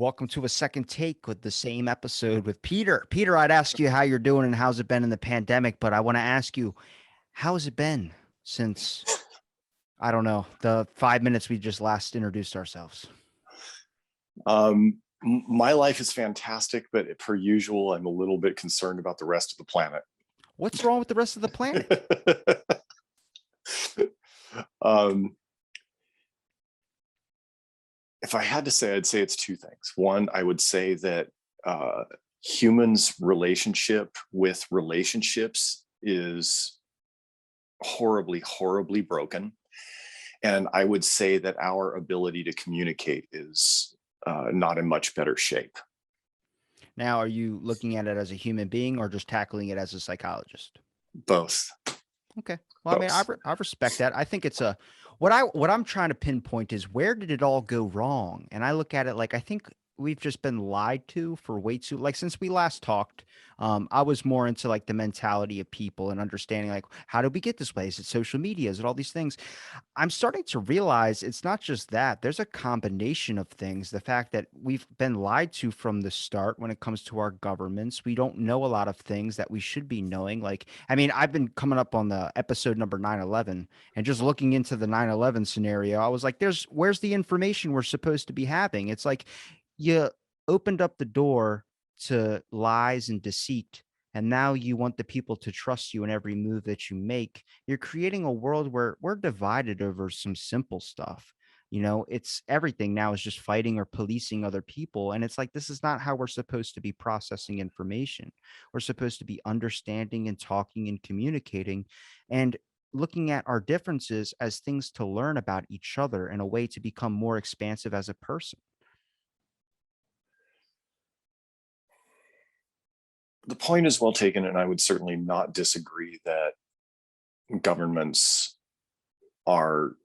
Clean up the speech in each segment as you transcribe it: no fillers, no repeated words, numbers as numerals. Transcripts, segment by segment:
Welcome to a second take with the same episode with Peter. Peter, I'd ask you how you're doing and how's it been in the pandemic, but I want to ask you, how's it been since, I don't know, the 5 minutes we just last introduced ourselves? My life is fantastic, but per usual, I'm a little bit concerned about the rest of the planet. What's wrong with the rest of the planet? um, if I had to say, I'd say it's two things. One, I would say that humans' relationship with relationships is horribly, horribly broken. And I would say that our ability to communicate is not in much better shape. Now, are you looking at it as a human being or just tackling it as a psychologist? Both. Okay. Well, I mean, Both. I respect that. I think it's a what I'm trying to pinpoint is where did it all go wrong? And I look at it like I think we've just been lied to for way too like since we last talked. I was more into like the mentality of people and understanding like how did we get this way? Is it social media? Is it all these things? I'm starting to realize it's not just that. There's a combination of things. The fact that we've been lied to from the start when it comes to our governments. We don't know a lot of things that we should be knowing. Like, I mean, I've been coming up on the episode number 9/11 and just looking into the 9/11 scenario. I was like, where's the information we're supposed to be having? It's like you opened up the door to lies and deceit. And now you want the people to trust you in every move that you make. You're creating a world where we're divided over some simple stuff. It's everything now is just fighting or policing other people. And it's like, this is not how we're supposed to be processing information. We're supposed to be understanding and talking and communicating and looking at our differences as things to learn about each other in a way to become more expansive as a person. The point is well taken, and I would certainly not disagree that governments are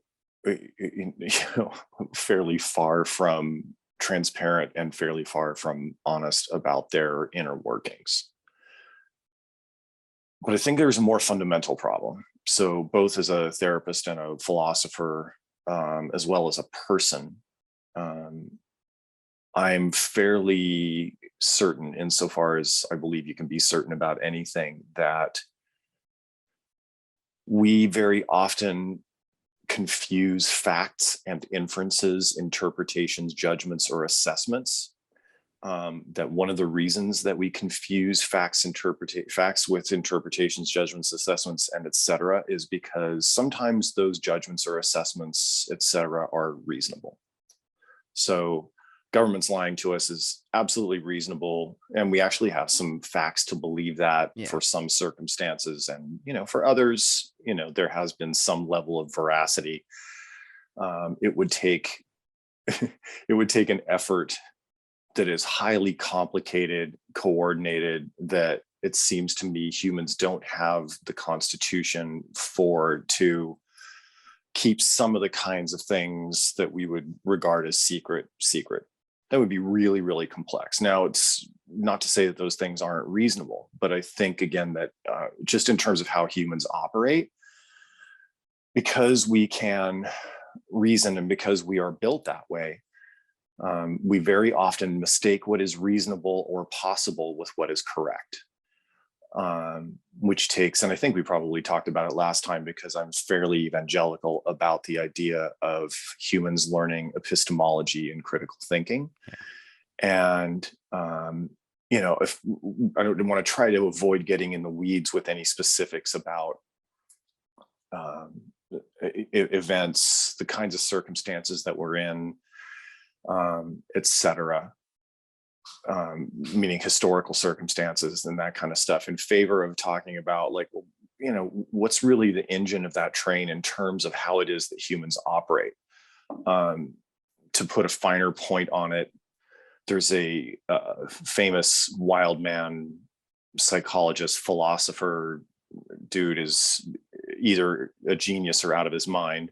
fairly far from transparent and fairly far from honest about their inner workings. But I think there's a more fundamental problem. So, both as a therapist and a philosopher, as well as a person, um, I'm fairly certain, insofar as I believe you can be certain about anything, that we very often confuse facts and inferences, interpretations, judgments, or assessments. That one of the reasons that we confuse facts with interpretations, judgments, assessments, and etc., is because sometimes those judgments or assessments, etc., are reasonable. So government's lying to us is absolutely reasonable, and we actually have some facts to believe that Yeah. for some circumstances, and for others, there has been some level of veracity. It would take it would take an effort that is highly complicated, coordinated, that it seems to me humans don't have the constitution for, to keep some of the kinds of things that we would regard as secret. That would be really, really complex. Now, it's not to say that those things aren't reasonable, but I think, again, that just in terms of how humans operate, because we can reason and because we are built that way, we very often mistake what is reasonable or possible with what is correct. Which takes, and I think we probably talked about it last time, because I'm fairly evangelical about the idea of humans learning epistemology and critical thinking. Yeah. And, if I don't want to try to avoid getting in the weeds with any specifics about events, the kinds of circumstances that we're in, et cetera, meaning historical circumstances and that kind of stuff, in favor of talking about, like, what's really the engine of that train in terms of how it is that humans operate. To put a finer point on it, there's a famous wild man psychologist, philosopher, dude is either a genius or out of his mind.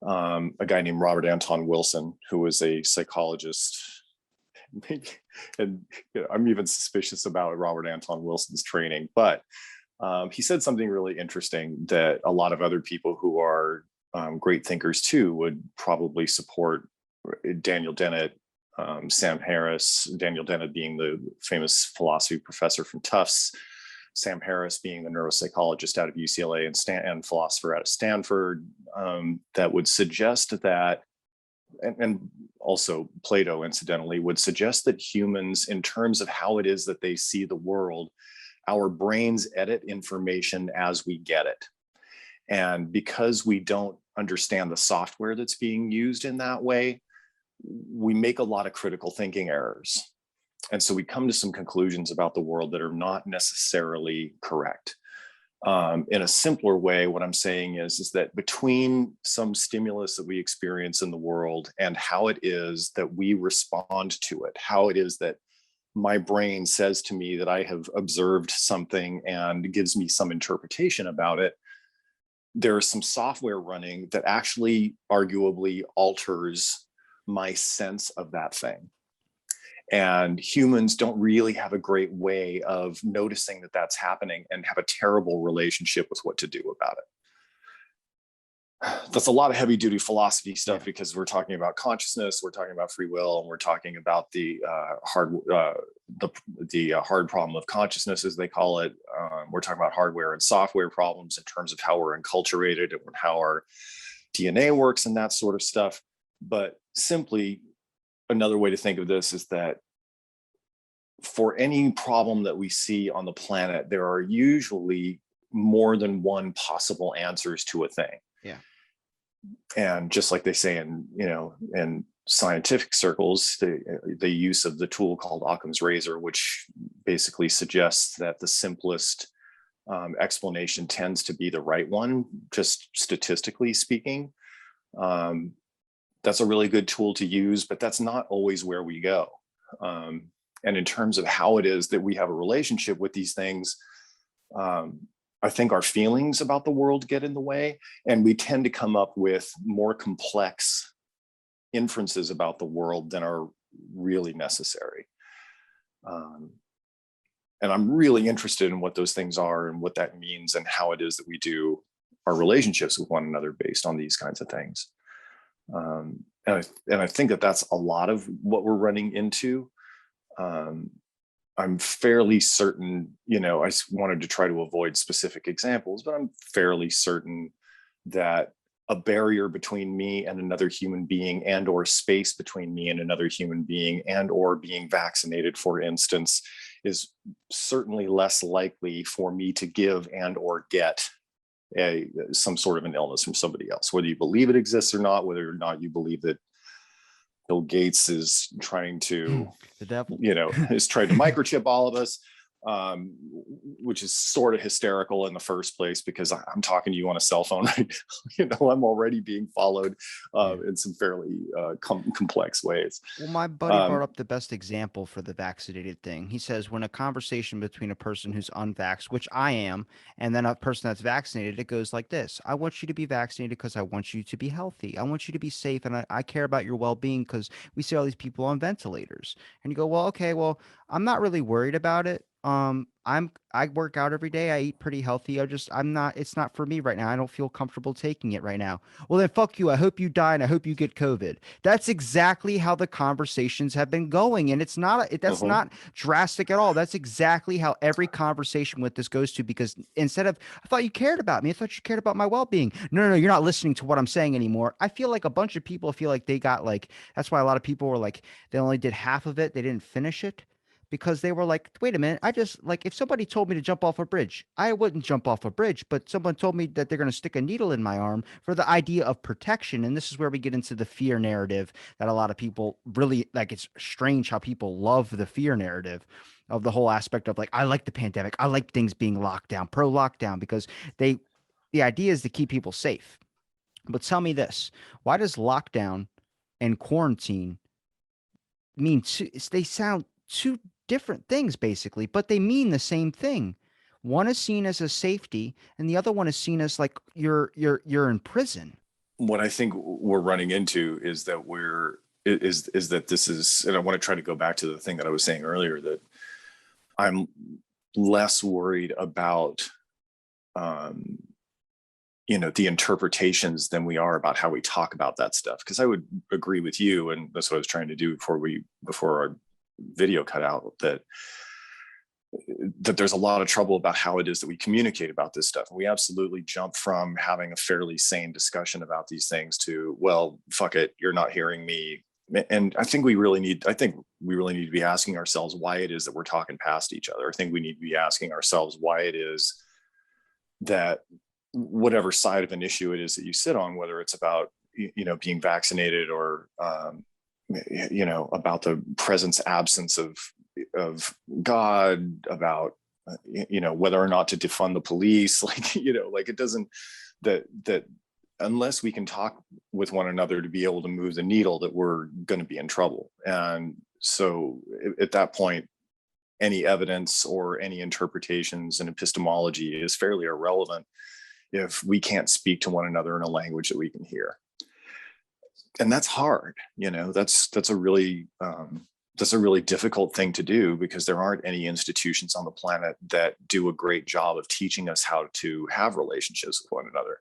A guy named Robert Anton Wilson, who was a psychologist. And I'm even suspicious about Robert Anton Wilson's training, but he said something really interesting that a lot of other people who are great thinkers too would probably support. Daniel Dennett, Sam Harris, Daniel Dennett being the famous philosophy professor from Tufts, Sam Harris being the neuropsychologist out of UCLA and philosopher out of Stanford, that would suggest that, and also Plato, incidentally, would suggest that humans, in terms of how it is that they see the world, our brains edit information as we get it. And because we don't understand the software that's being used in that way, we make a lot of critical thinking errors. And so we come to some conclusions about the world that are not necessarily correct. In a simpler way, what I'm saying is that between some stimulus that we experience in the world and how it is that we respond to it, how it is that my brain says to me that I have observed something and gives me some interpretation about it, there is some software running that actually arguably alters my sense of that thing. And humans don't really have a great way of noticing that that's happening and have a terrible relationship with what to do about it. That's a lot of heavy duty philosophy stuff, because we're talking about consciousness, we're talking about free will, and we're talking about the hard problem of consciousness, as they call it. We're talking about hardware and software problems in terms of how we're enculturated and how our DNA works and that sort of stuff. But simply, another way to think of this is that for any problem that we see on the planet, there are usually more than one possible answers to a thing. Yeah. And just like they say in scientific circles, the use of the tool called Occam's razor, which basically suggests that the simplest explanation tends to be the right one, just statistically speaking. That's a really good tool to use, but that's not always where we go. And in terms of how it is that we have a relationship with these things, I think our feelings about the world get in the way, and we tend to come up with more complex inferences about the world than are really necessary. And I'm really interested in what those things are and what that means and how it is that we do our relationships with one another based on these kinds of things. And I think that that's a lot of what we're running into. I'm fairly certain, I wanted to try to avoid specific examples, but I'm fairly certain that a barrier between me and another human being, and or space between me and another human being, and or being vaccinated, for instance, is certainly less likely for me to give and or get some sort of an illness from somebody else, whether you believe it exists or not, whether or not you believe that Bill Gates is trying to, the devil, is trying to microchip all of us, which is sort of hysterical in the first place, because I'm talking to you on a cell phone right now. I'm already being followed in some fairly complex ways. Well, my buddy brought up the best example for the vaccinated thing. He says when a conversation between a person who's unvaxxed, which I am, and then a person that's vaccinated, it goes like this. I want you to be vaccinated because I want you to be healthy. I want you to be safe, and I care about your well-being because we see all these people on ventilators. And you go, well, okay, well, I'm not really worried about it. I work out every day. I eat pretty healthy. It's not for me right now. I don't feel comfortable taking it right now. Well, then fuck you. I hope you die and I hope you get COVID. That's exactly how the conversations have been going. And that's not drastic at all. That's exactly how every conversation with this goes to, because instead of, I thought you cared about me. I thought you cared about my well-being. No, you're not listening to what I'm saying anymore. I feel like a bunch of people feel like they got that's why a lot of people were like, they only did half of it. They didn't finish it. Because they were like, wait a minute, if somebody told me to jump off a bridge, I wouldn't jump off a bridge, but someone told me that they're going to stick a needle in my arm for the idea of protection. And this is where we get into the fear narrative that a lot of people really like. It's strange how people love the fear narrative of the whole aspect of I like the pandemic. I like things being locked down, pro lockdown, because the idea is to keep people safe. But tell me this, why does lockdown and quarantine they sound two different things basically, but they mean the same thing. One is seen as a safety, and the other one is seen as you're in prison. What I think we're running into is that this is, and I want to try to go back to the thing that I was saying earlier, that I'm less worried about the interpretations than we are about how we talk about that stuff. Because I would agree with you, and that's what I was trying to do before our video cut out, that there's a lot of trouble about how it is that we communicate about this stuff. And we absolutely jump from having a fairly sane discussion about these things to, well, fuck it, you're not hearing me. And I think we really need to be asking ourselves why it is that we're talking past each other. I think we need to be asking ourselves why it is that whatever side of an issue it is that you sit on, whether it's about, being vaccinated or, about the presence absence of God, about whether or not to defund the police, like it doesn't, that unless we can talk with one another to be able to move the needle, that we're going to be in trouble. And so at that point, any evidence or any interpretations and epistemology is fairly irrelevant if we can't speak to one another in a language that we can hear. And that's hard. That's a really difficult thing to do, because there aren't any institutions on the planet that do a great job of teaching us how to have relationships with one another.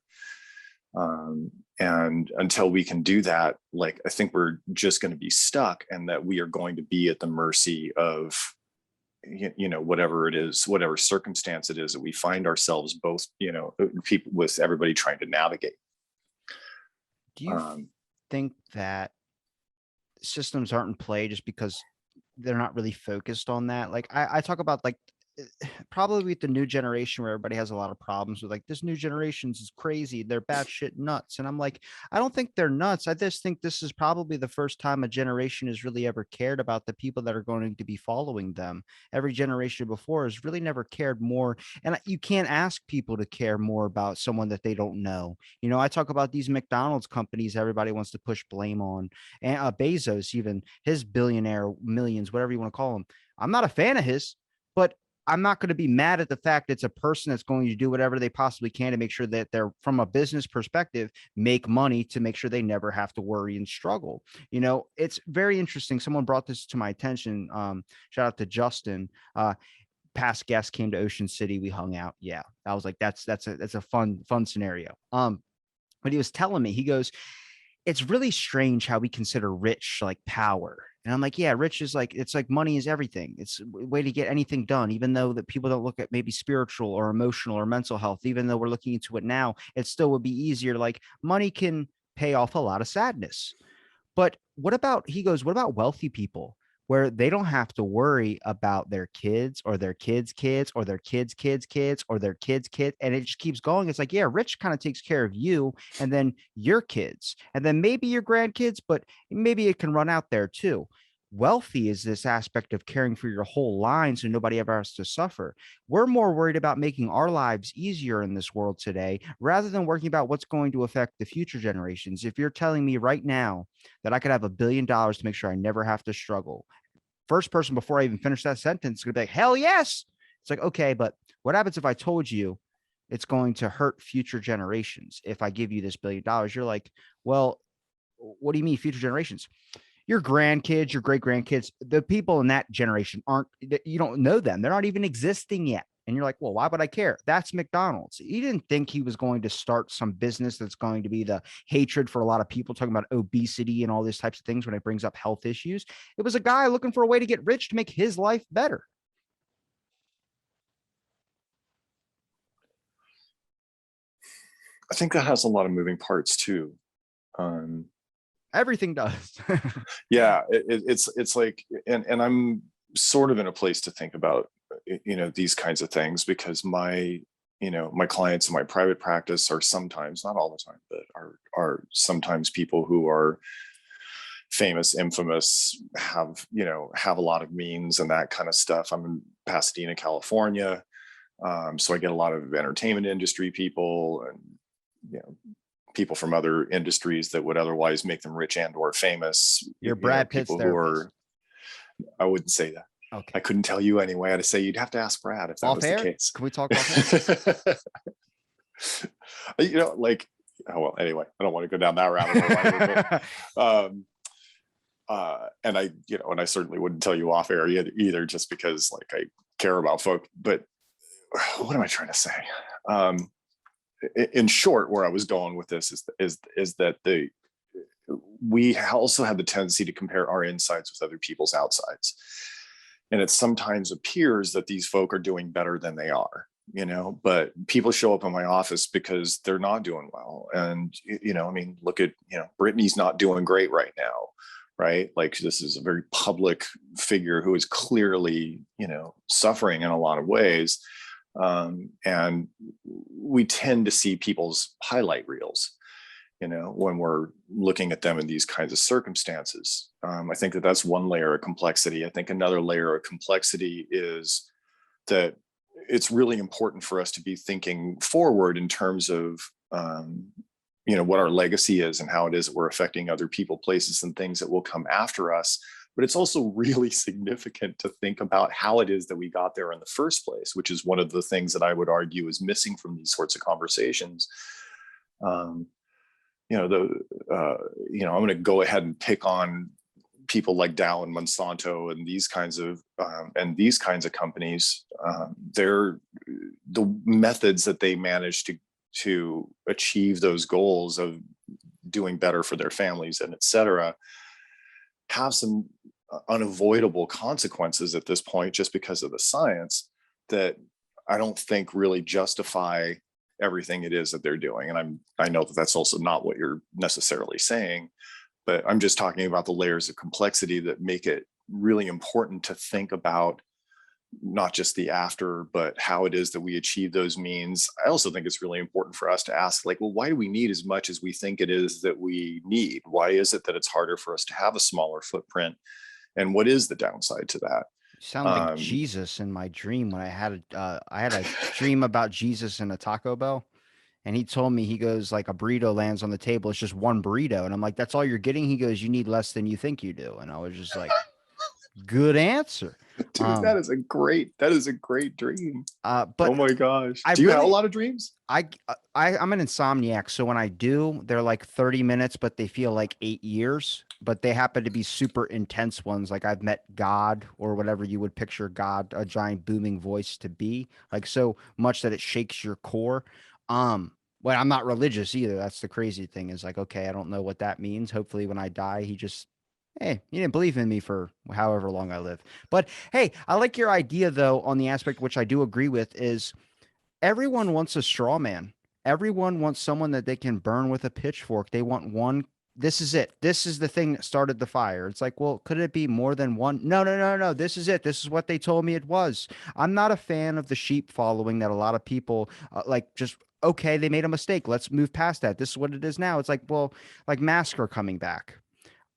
And until we can do that, like, I think we're just going to be stuck, and that we are going to be at the mercy of, whatever it is, whatever circumstance it is that we find ourselves both, people, with everybody trying to navigate. Do you think that systems aren't in play just because they're not really focused on that? Like I talk about, like, probably with the new generation, where everybody has a lot of problems with, like, this new generation's is crazy, they're batshit nuts. And I'm like, I don't think they're nuts. I just think this is probably the first time a generation has really ever cared about the people that are going to be following them. Every generation before has really never cared more. And you can't ask people to care more about someone that they don't know. I talk about these McDonald's companies everybody wants to push blame on, and Bezos, even his billionaire millions, whatever you want to call him. I'm not a fan of his, but I'm not going to be mad at the fact it's a person that's going to do whatever they possibly can to make sure that they're, from a business perspective, make money to make sure they never have to worry and struggle. It's very interesting. Someone brought this to my attention. Shout out to Justin. Past guest came to Ocean City. We hung out. Yeah. I was like, that's a fun scenario. But he was telling me, he goes, it's really strange how we consider rich like power. And I'm like, yeah, rich is like, it's like money is everything. It's a way to get anything done, even though that people don't look at maybe spiritual or emotional or mental health, even though we're looking into it now, it still would be easier. Like, money can pay off a lot of sadness. But he goes, what about wealthy people, where they don't have to worry about their kids or their kids' kids or their kids' kids' kids or their kids' kids? And it just keeps going. It's like, yeah, rich kind of takes care of you and then your kids and then maybe your grandkids, but maybe it can run out there too. Wealthy is this aspect of caring for your whole line so nobody ever has to suffer. We're more worried about making our lives easier in this world today rather than working about what's going to affect the future generations. If you're telling me right now that I could have $1 billion to make sure I never have to struggle, first person before I even finish that sentence is going to be like, hell yes. It's like, okay, but what happens if I told you it's going to hurt future generations if I give you this $1 billion? You're like, well, what do you mean future generations? Your grandkids, your great grandkids, the people in that generation you don't know them. They're not even existing yet. And you're like, well, why would I care? That's McDonald's. He didn't think he was going to start some business that's going to be the hatred for a lot of people, talking about obesity and all these types of things when it brings up health issues. It was a guy looking for a way to get rich to make his life better. I think that has a lot of moving parts too. Everything does. Yeah, it's like, and I'm sort of in a place to think about, these kinds of things, because my clients in my private practice are sometimes, not all the time, but are sometimes people who are famous, infamous, have a lot of means and that kind of stuff. I'm in Pasadena, California, so I get a lot of entertainment industry people and people from other industries that would otherwise make them rich and or famous. You're Brad Pitt's people therapist. I wouldn't say that. Okay. I couldn't tell you anyway. I had to say, you'd have to ask Brad if that Off was air? the case. Can we talk off air? Like, oh, well, anyway, I don't want to go down that rabbit hole. And I certainly wouldn't tell you off air either, just because, like, I care about folk. But what am I trying to say? in short, where I was going with this is that we also have the tendency to compare our insides with other people's outsides. And it sometimes appears that these folk are doing better than they are, but people show up in my office because they're not doing well. And, I mean, look at, Brittany's not doing great right now, right? Like, this is a very public figure who is clearly, suffering in a lot of ways. And we tend to see people's highlight reels, when we're looking at them in these kinds of circumstances. I think that that's one layer of complexity. I think another layer of complexity is that it's really important for us to be thinking forward in terms of, what our legacy is and how it is that we're affecting other people, places, and things that will come after us. But it's also really significant to think about how it is that we got there in the first place, which is one of the things that I would argue is missing from these sorts of conversations. I'm going to go ahead and pick on people like Dow and Monsanto and these kinds of companies. They're the methods that they manage to achieve those goals of doing better for their families and et cetera, have some unavoidable consequences at this point just because of the science that I don't think really justify everything it is that they're doing. And I know that that's also not what you're necessarily saying, but I'm just talking about the layers of complexity that make it really important to think about not just the after, but how it is that we achieve those means. I also think it's really important for us to ask, like, well, why do we need as much as we think it is that we need? Why is it that it's harder for us to have a smaller footprint? And what is the downside to that? You sound like Jesus in my dream when I had a dream about Jesus in a Taco Bell. And he told me, he goes, like, a burrito lands on the table. It's just one burrito. And I'm like, that's all you're getting? He goes, you need less than you think you do. And I was just like, good answer. Dude, that is a great dream. But Oh my gosh. I Do you have a really, lot of dreams? I'm an insomniac. So when I do, they're like 30 minutes, but they feel like 8 years. But they happen to be super intense ones. Like, I've met God, or whatever you would picture God, a giant booming voice, to be, like, so much that it shakes your core. Um, well, I'm not religious either. That's the crazy thing, is like, okay, I don't know what that means. Hopefully when I die, he just, hey, you didn't believe in me for however long I live. But hey, I like your idea though, on the aspect, which I do agree with, is everyone wants a straw man. Everyone wants someone that they can burn with a pitchfork. They want one. This is it. This is the thing that started the fire. It's like, well, could it be more than one? No, no, no, no. This is it. This is what they told me it was. I'm not a fan of the sheep following that a lot of people like, just, okay, they made a mistake. Let's move past that. This is what it is now. It's like, well, like Masker coming back.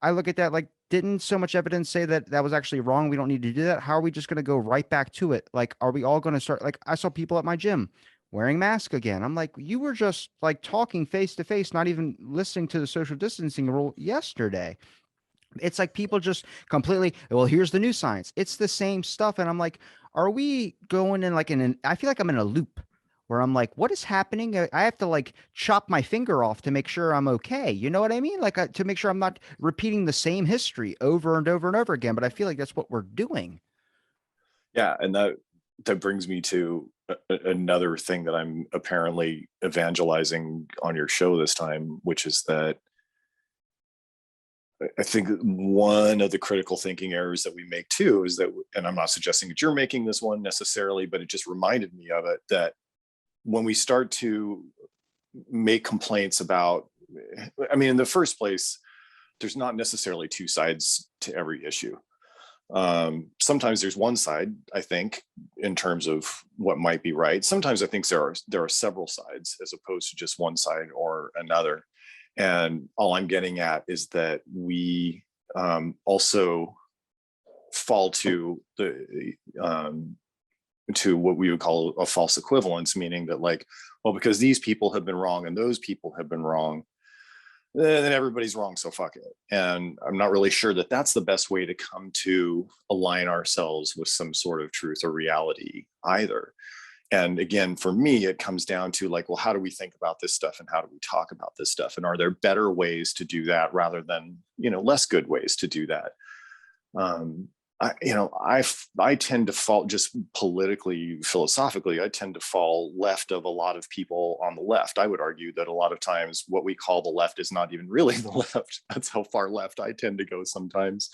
I look at that like, didn't so much evidence say that that was actually wrong? We don't need to do that. How are we just going to go right back to it? Like, are we all going to start? Like, I saw people at my gym wearing masks again. I'm like, you were just like talking face to face, not even listening to the social distancing rule yesterday. It's like people just completely, well, here's the new science. It's the same stuff. And I'm like, are we going in like I feel like I'm in a loop where I'm like, what is happening? I have to like chop my finger off to make sure I'm okay. You know what I mean? Like, to make sure I'm not repeating the same history over and over and over again. But I feel like that's what we're doing. Yeah. And that brings me to another thing that I'm apparently evangelizing on your show this time, which is that I think one of the critical thinking errors that we make too is that, and I'm not suggesting that you're making this one necessarily, but it just reminded me of it, that when we start to make complaints about, I mean, in the first place, there's not necessarily two sides to every issue. Sometimes there's one side, I think, in terms of what might be right. Sometimes I think there are several sides as opposed to just one side or another. And all I'm getting at is that we also fall to what we would call a false equivalence, meaning that, like, well, because these people have been wrong and those people have been wrong, then everybody's wrong, so fuck it. And I'm not really sure that that's the best way to come to align ourselves with some sort of truth or reality either. And again, for me, it comes down to, like, well, how do we think about this stuff and how do we talk about this stuff? And are there better ways to do that rather than, less good ways to do that? I tend to fall, just politically, philosophically, I tend to fall left of a lot of people on the left. I would argue that a lot of times what we call the left is not even really the left. That's how far left I tend to go sometimes.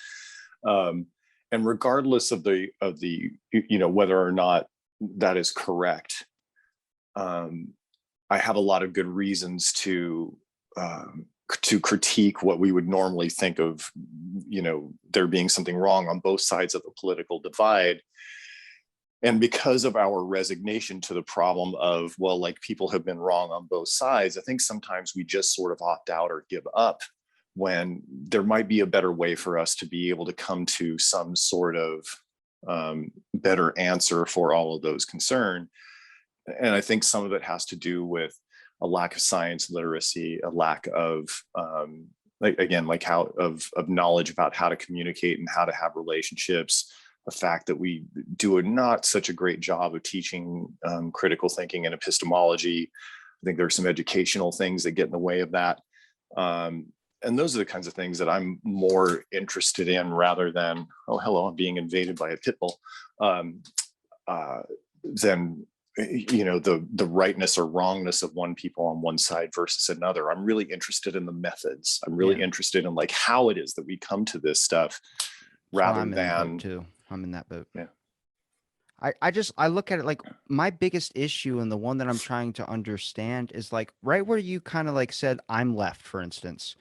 Um, and regardless of the whether or not that is correct, um, I have a lot of good reasons um, to critique what we would normally think of, there being something wrong on both sides of the political divide. And because of our resignation to the problem of, well, like, people have been wrong on both sides, I think sometimes we just sort of opt out or give up when there might be a better way for us to be able to come to some sort of better answer for all of those concerned. And I think some of it has to do with a lack of science literacy, a lack of of knowledge about how to communicate and how to have relationships. The fact that we do not such a great job of teaching critical thinking and epistemology. I think there are some educational things that get in the way of that. And those are the kinds of things that I'm more interested in, rather than, oh, hello, I'm being invaded by a pit bull, than the rightness or wrongness of one people on one side versus another. I'm really interested in the methods. I'm really Yeah. interested in, like, how it is that we come to this stuff, So rather I'm in the boat than, too. I'm in that boat. yeah. I look at it like my biggest issue, and the one that I'm trying to understand is like right where you kind of like said I'm left, for instance.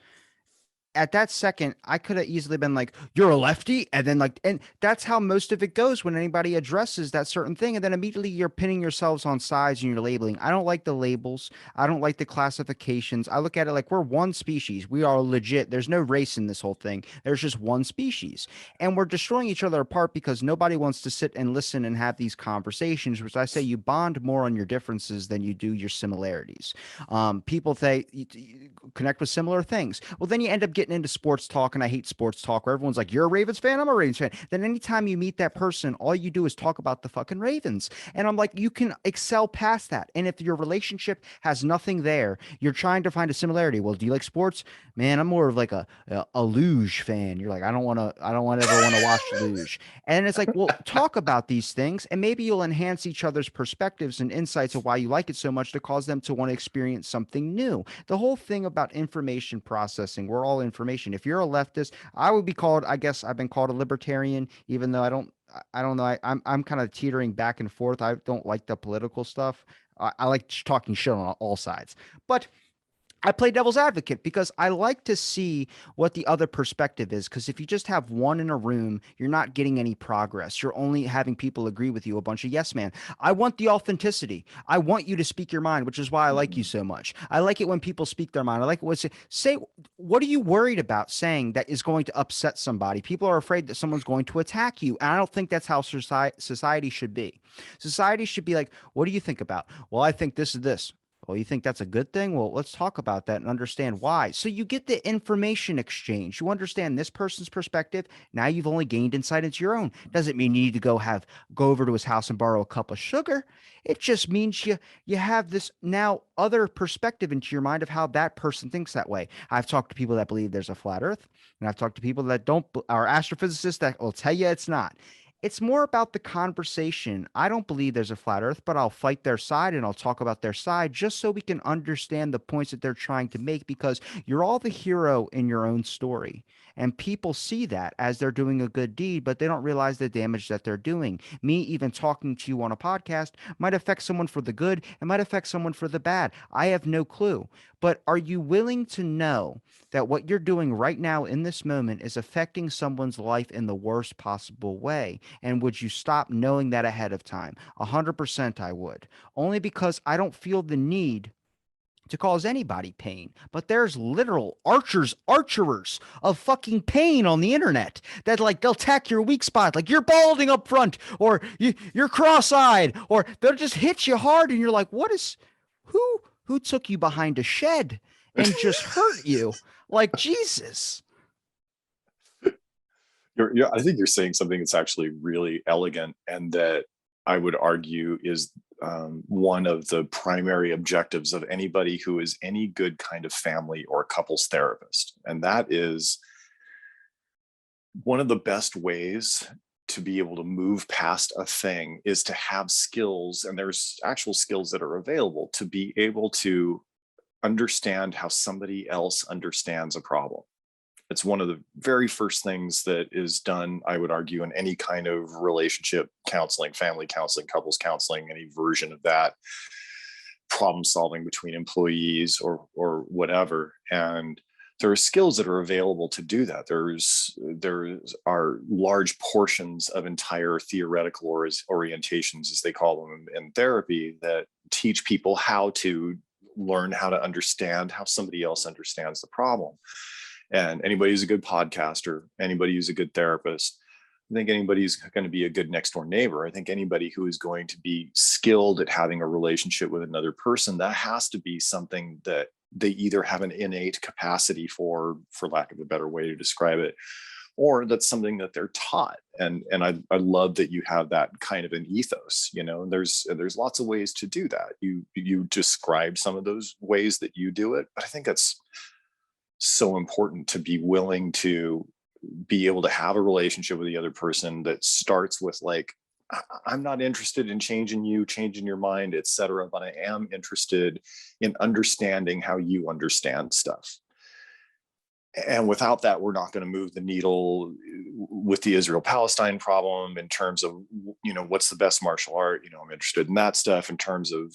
At that second, I could have easily been like, "You're a lefty," and then like, and that's how most of it goes when anybody addresses that certain thing, and then immediately you're pinning yourselves on sides and you're labeling. I don't like the labels. I don't like the classifications. I look at it like we're one species. We are legit. There's no race in this whole thing. There's just one species, and we're destroying each other apart because nobody wants to sit and listen and have these conversations. Which I say you bond more on your differences than you do your similarities. People say you connect with similar things. Well, then you end up getting into sports talk, and I hate sports talk where everyone's like, "You're a Ravens fan, I'm a Ravens fan." Then anytime you meet that person, all you do is talk about the fucking Ravens, and I'm like, you can excel past that. And if your relationship has nothing there, you're trying to find a similarity. Well, do you like sports? Man, I'm more of like a luge fan. You're like, I don't want ever want to watch luge. And it's like, well, talk about these things, and maybe you'll enhance each other's perspectives and insights of why you like it so much to cause them to want to experience something new. The whole thing about information processing, we're all information. If you're a leftist, I would be called, I guess I've been called a libertarian, even though I don't know. I'm kind of teetering back and forth. I don't like the political stuff. I like talking shit on all sides. But I play devil's advocate because I like to see what the other perspective is. Because if you just have one in a room, you're not getting any progress. You're only having people agree with you, a bunch of yes man. I want the authenticity. I want you to speak your mind, which is why I like you Mhm. so much. I like it when people speak their mind. I like what say. What are you worried about saying that is going to upset somebody? People are afraid that someone's going to attack you, and I don't think that's how society should be. Society should be like, what do you think about? Well, I think this is this. Well, you think that's a good thing? Well, let's talk about that and understand why. So you get the information exchange. You understand this person's perspective. Now you've only gained insight into your own. Doesn't mean you need to go over to his house and borrow a cup of sugar. It just means you have this now other perspective into your mind of how that person thinks that way. I've talked to people that believe there's a flat earth, and I've talked to people that don't are astrophysicists that will tell you it's not. It's more about the conversation. I don't believe there's a flat earth, but I'll fight their side and I'll talk about their side just so we can understand the points that they're trying to make, because you're all the hero in your own story. And people see that as they're doing a good deed, but they don't realize the damage that they're doing. Me even talking to you on a podcast might affect someone for the good and might affect someone for the bad. I have no clue. But are you willing to know that what you're doing right now in this moment is affecting someone's life in the worst possible way? And would you stop knowing that ahead of time? 100% I would. Only because I don't feel the need to cause anybody pain. But there's literal archerers of fucking pain on the internet that like they'll attack your weak spot, like you're balding up front, or you're cross-eyed, or they'll just hit you hard, and you're like, what is who took you behind a shed and just hurt you? Like Jesus. I think you're saying something that's actually really elegant, and that I would argue is one of the primary objectives of anybody who is any good kind of family or couples therapist. And that is, one of the best ways to be able to move past a thing is to have skills, and there's actual skills that are available to be able to understand how somebody else understands a problem. It's one of the very first things that is done, I would argue, in any kind of relationship counseling, family counseling, couples counseling, any version of that, problem solving between employees or whatever. And there are skills that are available to do that. There are large portions of entire theoretical orientations, as they call them in therapy, that teach people how to learn how to understand how somebody else understands the problem. And anybody who's a good podcaster, anybody who's a good therapist, I think anybody who's going to be a good next door neighbor, I think anybody who is going to be skilled at having a relationship with another person, that has to be something that they either have an innate capacity for lack of a better way to describe it, or that's something that they're taught. And I love that you have that kind of an ethos. And there's lots of ways to do that. You described some of those ways that you do it, but I think that's so important, to be willing to be able to have a relationship with the other person that starts with like, I'm not interested in changing you, changing your mind, etc., but I am interested in understanding how you understand stuff. And without that, we're not going to move the needle with the Israel-Palestine problem in terms of, what's the best martial art. I'm interested in that stuff in terms of,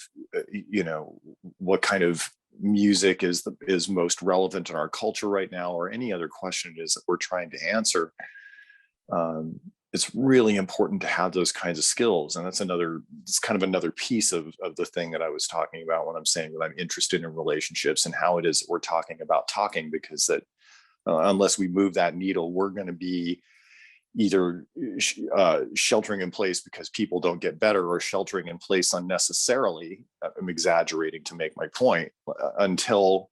what kind of music is most relevant in our culture right now, or any other question it is that we're trying to answer. It's really important to have those kinds of skills. And it's kind of another piece of the thing that I was talking about when I'm saying that I'm interested in relationships and how it is that we're talking about talking, because that unless we move that needle, we're going to be either sheltering in place because people don't get better, or sheltering in place unnecessarily. I'm exaggerating to make my point, until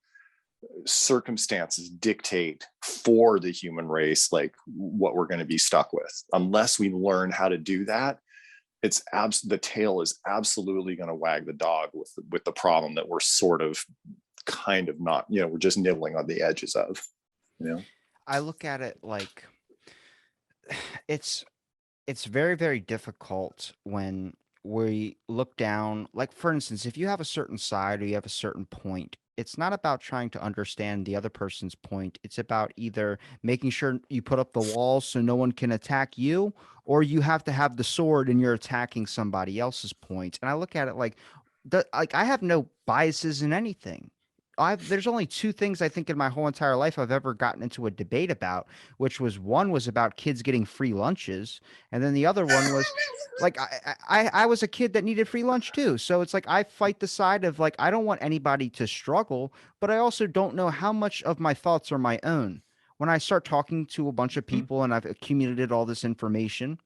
circumstances dictate for the human race like what we're going to be stuck with. Unless we learn how to do that, the tail is absolutely going to wag the dog with the problem that we're sort of kind of not, we're just nibbling on the edges of. I look at it like it's very, very difficult when we look down. Like, for instance, if you have a certain side or you have a certain point, it's not about trying to understand the other person's point. It's about either making sure you put up the walls so no one can attack you, or you have to have the sword and you're attacking somebody else's point. And I look at it like, I have no biases in anything. There's only two things I think in my whole entire life I've ever gotten into a debate about, which was, one was about kids getting free lunches, and then the other one was like, I was a kid that needed free lunch too. So it's like I fight the side of like, I don't want anybody to struggle, but I also don't know how much of my thoughts are my own. When I start talking to a bunch of people and I've accumulated all this information,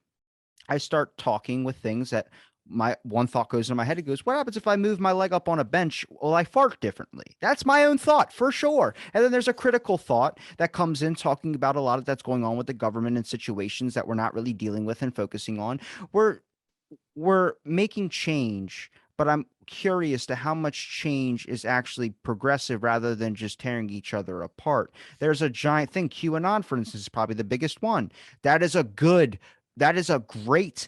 I start talking with things that my one thought goes in my head. It goes, what happens if I move my leg up on a bench? Well, I fart differently. That's my own thought for sure. And then there's a critical thought that comes in, talking about a lot of that's going on with the government and situations that we're not really dealing with and focusing on. We're making change, but I'm curious to how much change is actually progressive rather than just tearing each other apart. There's a giant thing. QAnon, for instance, is probably the biggest one. That is a great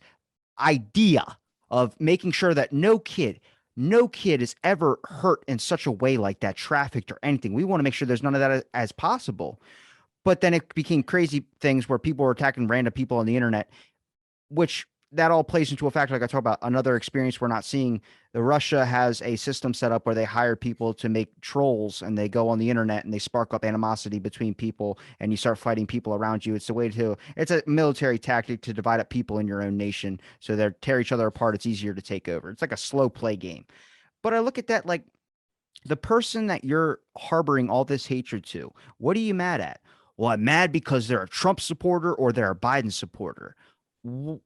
idea of making sure that no kid is ever hurt in such a way like that, trafficked or anything. We want to make sure there's none of that as possible. But then it became crazy things where people were attacking random people on the internet, which that all plays into a factor. Like I talk about another experience we're not seeing. The Russia has a system set up where they hire people to make trolls, and they go on the internet and they spark up animosity between people, and you start fighting people around you. It's a military tactic to divide up people in your own nation. So they tear each other apart. It's easier to take over. It's like a slow play game. But I look at that like, the person that you're harboring all this hatred to, what are you mad at? Well, I'm mad because they're a Trump supporter or they're a Biden supporter.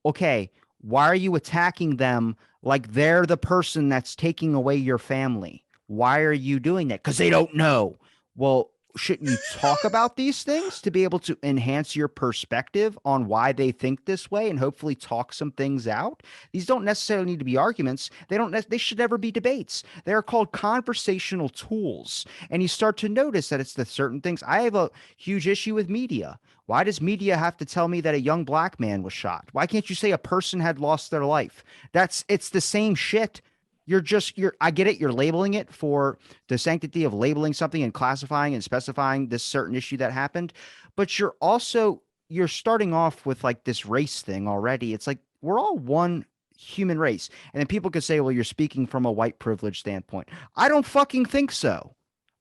Okay, why are you attacking them like they're the person that's taking away your family? Why are you doing that? Because they don't know. Well, shouldn't you talk about these things to be able to enhance your perspective on why they think this way and hopefully talk some things out? These don't necessarily need to be arguments. They should never be debates. They are called conversational tools. And you start to notice that it's the certain things. I have a huge issue with media. Why does media have to tell me that a young black man was shot? Why can't you say a person had lost their life? It's the same shit. I get it. You're labeling it for the sanctity of labeling something and classifying and specifying this certain issue that happened. But you're starting off with like this race thing already. It's like we're all one human race. And then people could say, well, you're speaking from a white privilege standpoint. I don't fucking think so.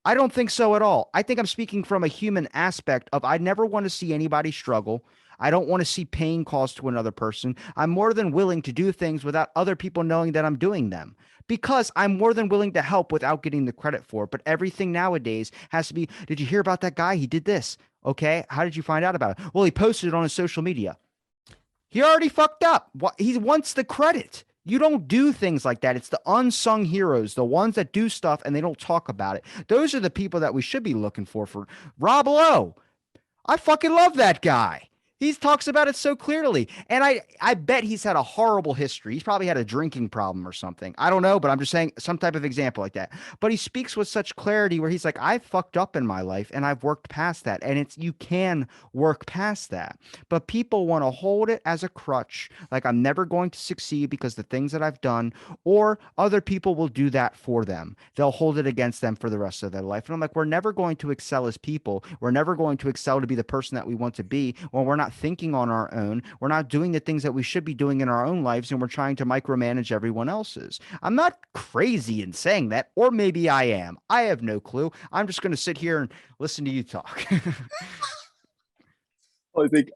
I don't think so at all. I think I'm speaking from a human aspect of I never want to see anybody struggle. I don't want to see pain caused to another person. I'm more than willing to do things without other people knowing that I'm doing them because I'm more than willing to help without getting the credit for it. But everything nowadays has to be, did you hear about that guy? He did this. Okay. How did you find out about it? Well, he posted it on his social media. He already fucked up. He wants the credit. You don't do things like that. It's the unsung heroes, the ones that do stuff and they don't talk about it. Those are the people that we should be looking for. For Rob Lowe, I fucking love that guy. He talks about it so clearly. And I bet he's had a horrible history. He's probably had a drinking problem or something. I don't know, but I'm just saying some type of example like that. But he speaks with such clarity where he's like, I've fucked up in my life and I've worked past that. And you can work past that. But people want to hold it as a crutch. Like I'm never going to succeed because the things that I've done, or other people will do that for them. They'll hold it against them for the rest of their life. And I'm like, we're never going to excel as people. We're never going to excel to be the person that we want to be when we're not thinking on our own. We're not doing the things that we should be doing in our own lives, and we're trying to micromanage everyone else's. I'm not crazy in saying that, or maybe I am. I have no clue. I'm just going to sit here and listen to you talk. Well, I think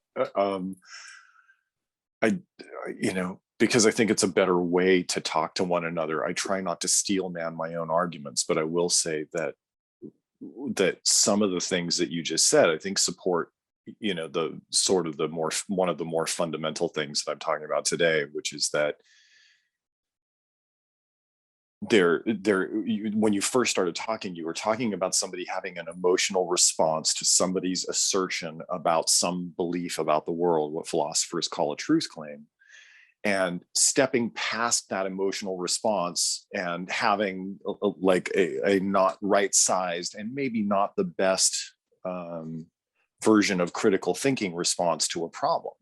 I, because I think it's a better way to talk to one another. I try not to steel man my own arguments, but I will say that some of the things that you just said, I think support, the sort of one of the more fundamental things that I'm talking about today, which is that when you first started talking, you were talking about somebody having an emotional response to somebody's assertion about some belief about the world, what philosophers call a truth claim, and stepping past that emotional response and having a not right sized and maybe not the best version of critical thinking response to a problem.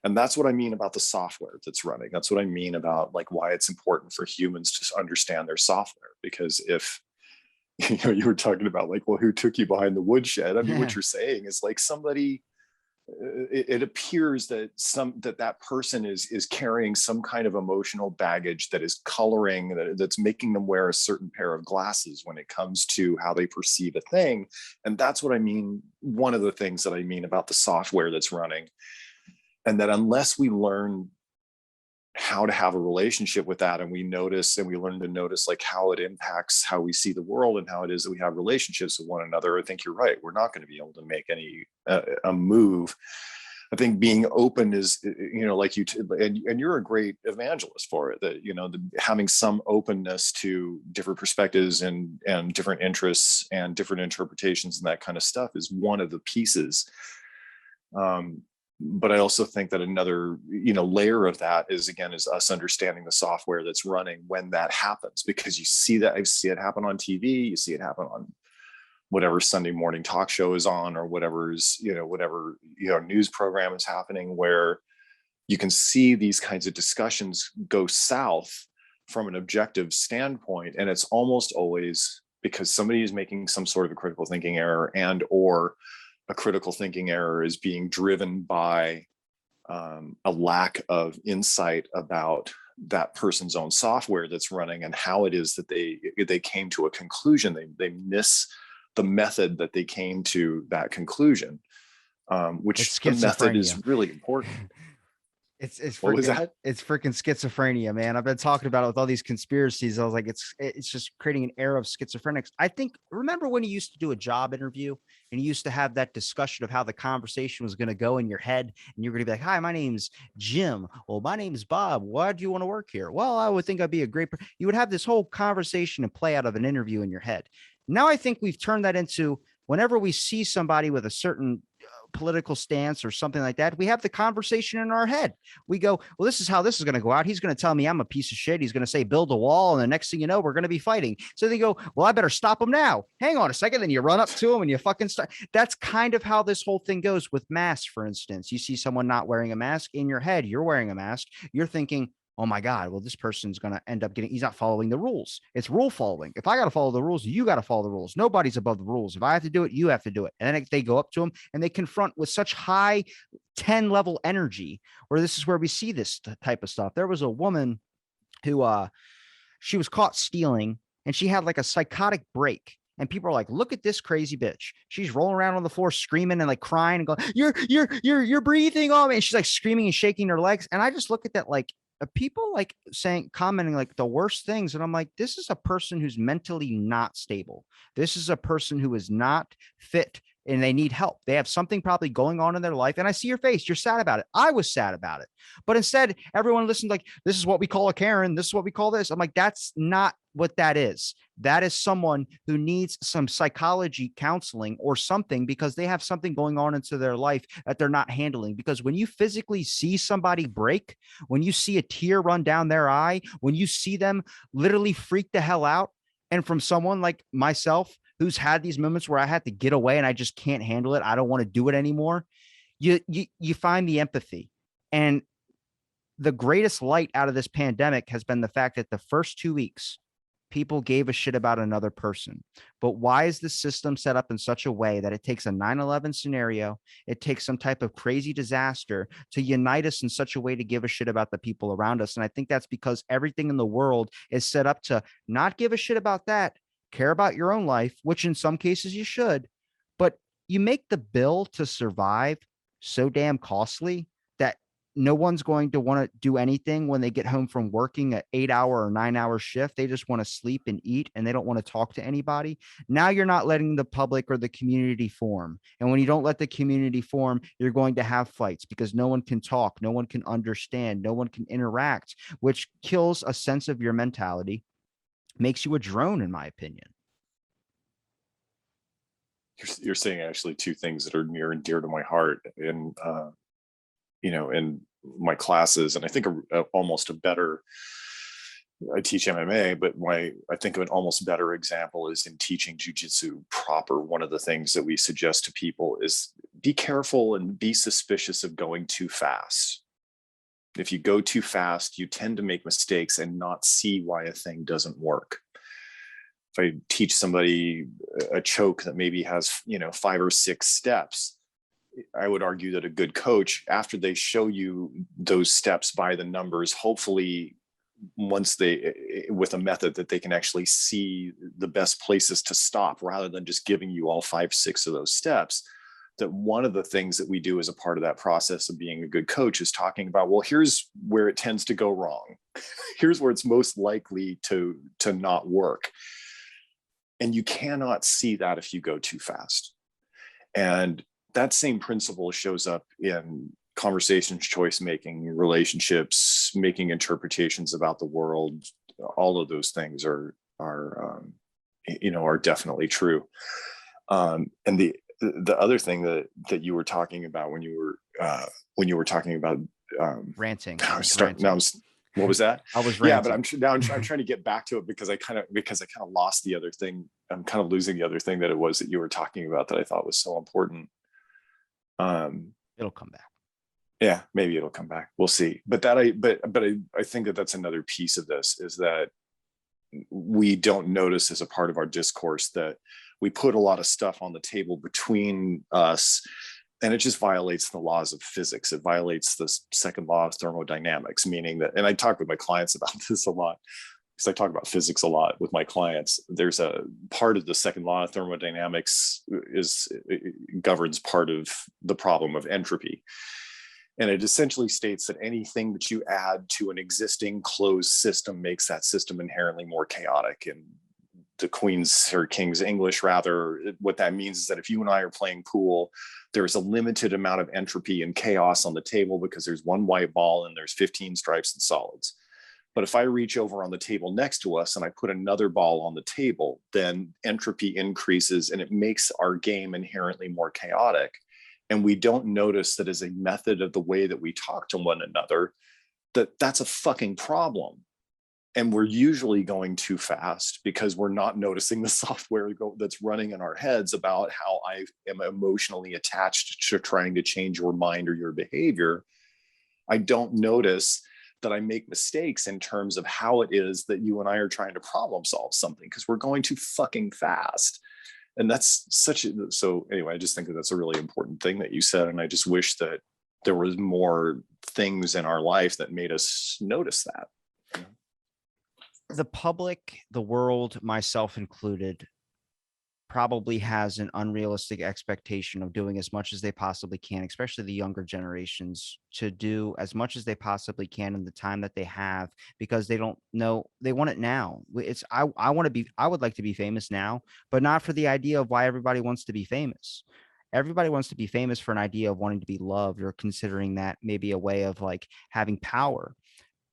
And that's what I mean about the software that's running. That's what I mean about like why it's important for humans to understand their software. Because if you were talking about like, well, who took you behind the woodshed? I mean, what you're saying is like somebody, it appears that that person is carrying some kind of emotional baggage that is coloring, that's making them wear a certain pair of glasses when it comes to how they perceive a thing. And that's what I mean. One of the things that I mean about the software that's running, and that unless we learn how to have a relationship with that, and we learn to notice like how it impacts how we see the world and how it is that we have relationships with one another, I think you're right. We're not going to be able to make any a move. I think being open is, like and you're a great evangelist for it, that, having some openness to different perspectives and different interests and different interpretations and that kind of stuff is one of the pieces. But I also think that another, layer of that is us understanding the software that's running when that happens, because you see it happen on TV, you see it happen on whatever Sunday morning talk show is on, or whatever news program is happening, where you can see these kinds of discussions go south from an objective standpoint. And it's almost always because somebody is making some sort of a critical thinking error, and or a critical thinking error is being driven by a lack of insight about that person's own software that's running and how it is that they came to a conclusion. They miss the method that they came to that conclusion, which the method is really important. It's freaking schizophrenia, man. I've been talking about it with all these conspiracies. I was like, it's just creating an era of schizophrenics. I think, remember when you used to do a job interview and you used to have that discussion of how the conversation was going to go in your head, and you're going to be like, hi, my name's Jim. Well, my name's Bob. Why do you want to work here? Well, I would think I'd be a great you would have this whole conversation and play out of an interview in your head. Now I think we've turned that into, whenever we see somebody with a certain political stance or something like that, we have the conversation in our head. We go, well, this is how this is going to go out. He's going to tell me I'm a piece of shit. He's going to say, build a wall. And the next thing you know, we're going to be fighting. So they go, well, I better stop him now. Hang on a second. Then you run up to him and you fucking start. That's kind of how this whole thing goes with masks, for instance. You see someone not wearing a mask in your head, you're wearing a mask. You're thinking, oh my God, well, this person's going to end up he's not following the rules. It's rule following. If I got to follow the rules, you got to follow the rules. Nobody's above the rules. If I have to do it, you have to do it. And then they go up to him and they confront with such high 10 level energy, where this is where we see this type of stuff. There was a woman who, she was caught stealing and she had like a psychotic break. And people are like, look at this crazy bitch. She's rolling around on the floor, screaming and like crying and going, you're breathing on me. And she's like screaming and shaking her legs. And I just look at that, like, people like saying, commenting like the worst things. And I'm like, this is a person who's mentally not stable. This is a person who is not fit and they need help. They have something probably going on in their life. And I see your face. You're sad about it. I was sad about it. But instead, everyone listened like, this is what we call a Karen. This is what we call this. I'm like, that's not what that is. That is someone who needs some psychology counseling or something, because they have something going on into their life that they're not handling. Because when you physically see somebody break, when you see a tear run down their eye, when you see them literally freak the hell out, and from someone like myself, who's had these moments where I had to get away and I just can't handle it, I don't want to do it anymore, you find the empathy. And the greatest light out of this pandemic has been the fact that the first 2 weeks, people gave a shit about another person. But why is the system set up in such a way that it takes a 9/11 scenario, it takes some type of crazy disaster to unite us in such a way to give a shit about the people around us? And I think that's because everything in the world is set up to not give a shit about that, care about your own life, which in some cases you should, but you make the bill to survive so damn costly that no one's going to want to do anything when they get home from working an 8-hour or 9-hour shift. They just want to sleep and eat, and they don't want to talk to anybody. Now you're not letting the public or the community form. And when you don't let the community form, you're going to have fights because no one can talk, no one can understand, no one can interact, which kills a sense of your mentality, makes you a drone, in my opinion. You're saying actually two things that are near and dear to my heart. And in my classes, and I think almost a better, I teach MMA, but I think of an almost better example is in teaching jujitsu proper. One of the things that we suggest to people is be careful and be suspicious of going too fast. If you go too fast, you tend to make mistakes and not see why a thing doesn't work. If I teach somebody a choke that maybe has, 5 or 6 steps, I would argue that a good coach, after they show you those steps by the numbers, hopefully with a method that they can actually see the best places to stop rather than just giving you all 5, 6 of those steps, that one of the things that we do as a part of that process of being a good coach is talking about, well, here's where it tends to go wrong. Here's where it's most likely to not work. And you cannot see that if you go too fast. And that same principle shows up in conversations, choice making, relationships, making interpretations about the world. All of those things are definitely true. And the other thing that you were talking about when you were talking about Ranting. What was that? I was ranting. ranting. Yeah, but I'm trying to get back to it because I kind of lost the other thing. I'm kind of losing the other thing that it was that you were talking about that I thought was so important. It'll come back. Yeah, maybe it'll come back. We'll see. But I think that that's another piece of this, is that we don't notice as a part of our discourse that we put a lot of stuff on the table between us, and it just violates the laws of physics. It violates the second law of thermodynamics, meaning that, and I talk with my clients about this a lot, because I talk about physics a lot with my clients. There's a part of the second law of thermodynamics governs part of the problem of entropy. And it essentially states that anything that you add to an existing closed system makes that system inherently more chaotic. And the Queen's or King's English, rather, what that means is that if you and I are playing pool, there's a limited amount of entropy and chaos on the table because there's one white ball and there's 15 stripes and solids. But if I reach over on the table next to us and I put another ball on the table, then entropy increases and it makes our game inherently more chaotic. and we don't notice that as a method of the way that we talk to one another, that's a fucking problem. And we're usually going too fast because we're not noticing the software that's running in our heads about how I am emotionally attached to trying to change your mind or your behavior. I don't notice that I make mistakes in terms of how it is that you and I are trying to problem solve something, because we're going too fucking fast. And that's so anyway, I just think that that's a really important thing that you said. And I just wish that there was more things in our life that made us notice that. The public, the world, myself included, probably has an unrealistic expectation of doing as much as they possibly can, especially the younger generations, to do as much as they possibly can in the time that they have, because they don't know, they want it now. I want to be, I would like to be famous now, but not for the idea of why everybody wants to be famous. Everybody wants to be famous for an idea of wanting to be loved, or considering that maybe a way of like having power.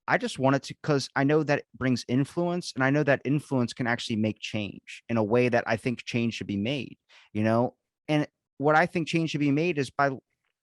I just wanted to, because I know that it brings influence, and I know that influence can actually make change in a way that I think change should be made, you know? And what I think change should be made is by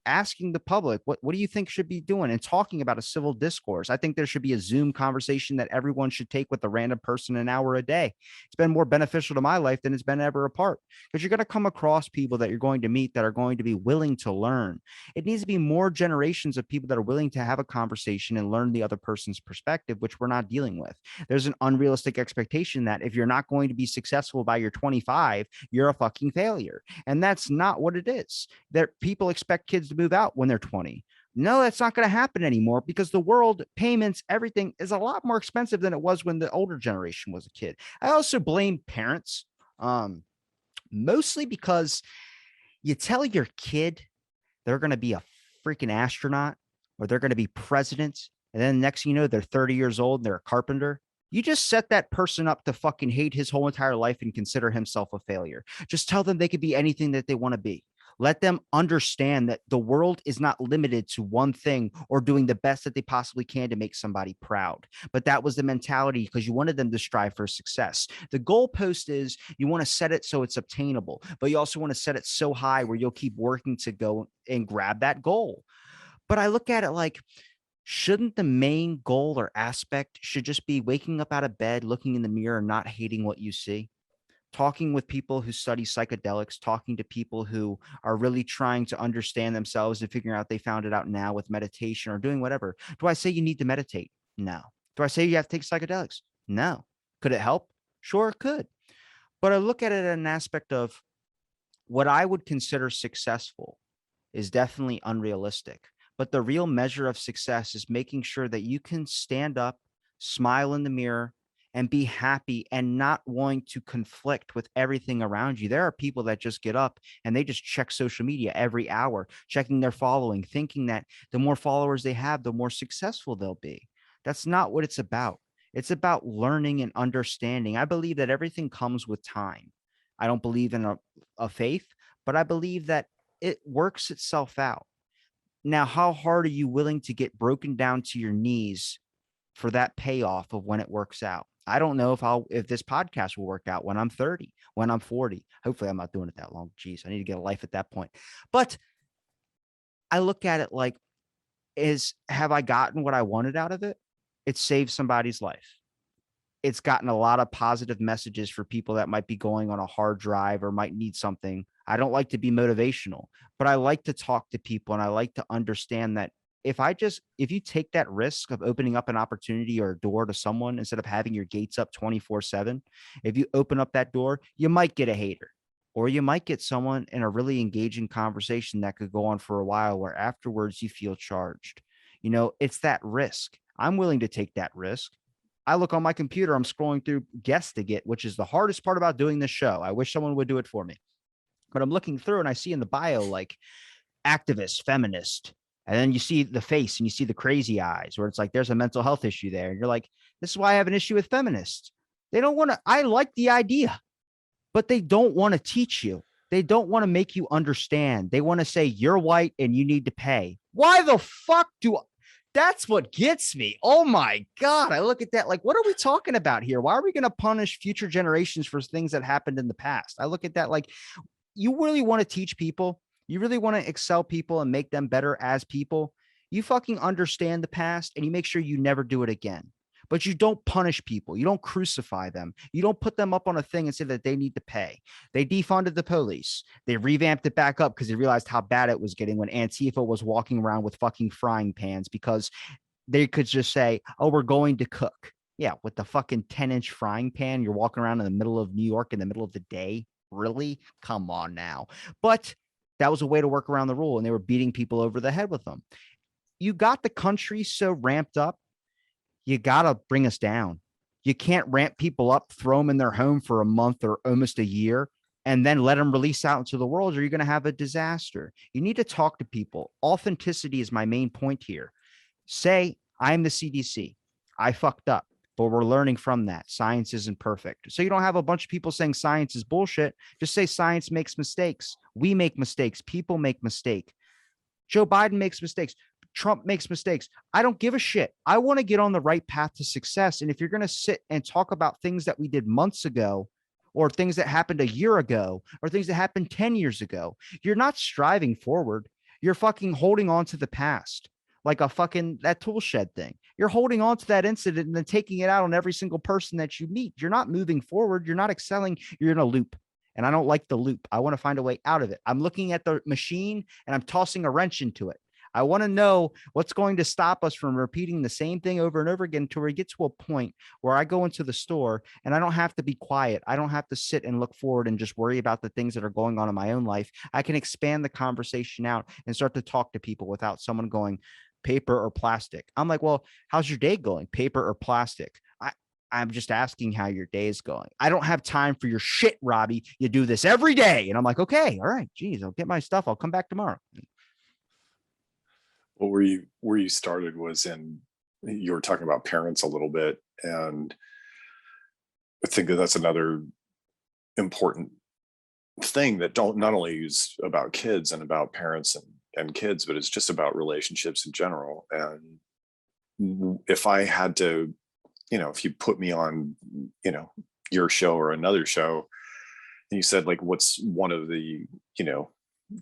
asking the public, what do you think should be doing, and talking about a civil discourse. I think there should be a Zoom conversation that everyone should take with a random person an hour a day. It's been more beneficial to my life than it's been ever apart, because you're going to come across people that you're going to meet that are going to be willing to learn. It needs to be more generations of people that are willing to have a conversation and learn the other person's perspective, which we're not dealing with. There's an unrealistic expectation that if you're not going to be successful by your 25, you're a fucking failure. And that's not what it is. There, people expect kids to move out when they're 20. No, that's not going to happen anymore, because the world, payments, everything is a lot more expensive than it was when the older generation was a kid. I also blame parents, mostly because you tell your kid they're going to be a freaking astronaut, or they're going to be president, and then next thing you know, they're 30 years old and they're a carpenter. You just set that person up to fucking hate his whole entire life and consider himself a failure. Just tell them they could be anything that they want to be. Let them understand that the world is not limited to one thing, or doing the best that they possibly can to make somebody proud. But that was the mentality, because you wanted them to strive for success. The goalpost is you want to set it so it's obtainable, but you also want to set it so high where you'll keep working to go and grab that goal. But I look at it like, shouldn't the main goal or aspect should just be waking up out of bed, looking in the mirror, and not hating what you see? Talking with people who study psychedelics, talking to people who are really trying to understand themselves and figuring out they found it out now with meditation or doing whatever. Do I say you need to meditate? No. Do I say you have to take psychedelics? No. Could it help? Sure, it could. But I look at it in an aspect of what I would consider successful is definitely unrealistic. But the real measure of success is making sure that you can stand up, smile in the mirror, and be happy, and not wanting to conflict with everything around you. There are people that just get up and they just check social media every hour, checking their following, thinking that the more followers they have, the more successful they'll be. That's not what it's about. It's about learning and understanding. I believe that everything comes with time. I don't believe in a faith, but I believe that it works itself out. Now, how hard are you willing to get broken down to your knees for that payoff of when it works out? I don't know if this podcast will work out when I'm 30, when I'm 40. Hopefully I'm not doing it that long. Jeez, I need to get a life at that point. But I look at it like, have I gotten what I wanted out of it? It saved somebody's life. It's gotten a lot of positive messages for people that might be going on a hard drive or might need something. I don't like to be motivational, but I like to talk to people, and I like to understand that if you take that risk of opening up an opportunity or a door to someone instead of having your gates up 24/7, if you open up that door, you might get a hater, or you might get someone in a really engaging conversation that could go on for a while, where afterwards you feel charged. It's that risk. I'm willing to take that risk. I look on my computer, I'm scrolling through guests to get, which is the hardest part about doing this show. I wish someone would do it for me. But I'm looking through and I see in the bio like activist, feminist. And then you see the face and you see the crazy eyes where it's like there's a mental health issue there. And you're like, this is why I have an issue with feminists. They don't want to, I like the idea, but they don't want to teach you. They don't want to make you understand. They want to say you're white and you need to pay. Why the fuck that's what gets me. Oh my God. I look at that like, what are we talking about here? Why are we going to punish future generations for things that happened in the past? I look at that like, you really want to teach people You really want to excel people and make them better as people? You fucking understand the past and you make sure you never do it again. But you don't punish people. You don't crucify them. You don't put them up on a thing and say that they need to pay. They defunded the police. They revamped it back up because they realized how bad it was getting when Antifa was walking around with fucking frying pans because they could just say, "Oh, we're going to cook." Yeah, with the fucking 10-inch frying pan, you're walking around in the middle of New York in the middle of the day. Really? Come on now. But that was a way to work around the rule, and they were beating people over the head with them. You got the country so ramped up, you got to bring us down. You can't ramp people up, throw them in their home for a month or almost a year, and then let them release out into the world, or you're going to have a disaster. You need to talk to people. Authenticity is my main point here. Say, I'm the CDC. I fucked up, but we're learning from that. Science isn't perfect. So you don't have a bunch of people saying science is bullshit. Just say science makes mistakes. We make mistakes. People make mistakes. Joe Biden makes mistakes. Trump makes mistakes. I don't give a shit. I want to get on the right path to success. And if you're going to sit and talk about things that we did months ago, or things that happened a year ago, or things that happened 10 years ago, you're not striving forward. You're fucking holding on to the past like a fucking that tool shed thing. You're holding on to that incident and then taking it out on every single person that you meet. You're not moving forward. You're not excelling. You're in a loop. And I don't like the loop. I want to find a way out of it. I'm looking at the machine and I'm tossing a wrench into it. I want to know what's going to stop us from repeating the same thing over and over again until we get to a point where I go into the store and I don't have to be quiet. I don't have to sit and look forward and just worry about the things that are going on in my own life. I can expand the conversation out and start to talk to people without someone going paper or plastic. I'm like, well, how's your day going? Paper or plastic? I'm just asking how your day is going. I don't have time for your shit, Robbie. You do this every day. And I'm like, okay, all right, geez, I'll get my stuff. I'll come back tomorrow. Well, where you started was in, you were talking about parents a little bit, and I think that that's another important thing that don't not only is about kids and about parents and kids, but it's just about relationships in general. And if I had to, if you put me on, you know, your show or another show, and you said like, what's one of the,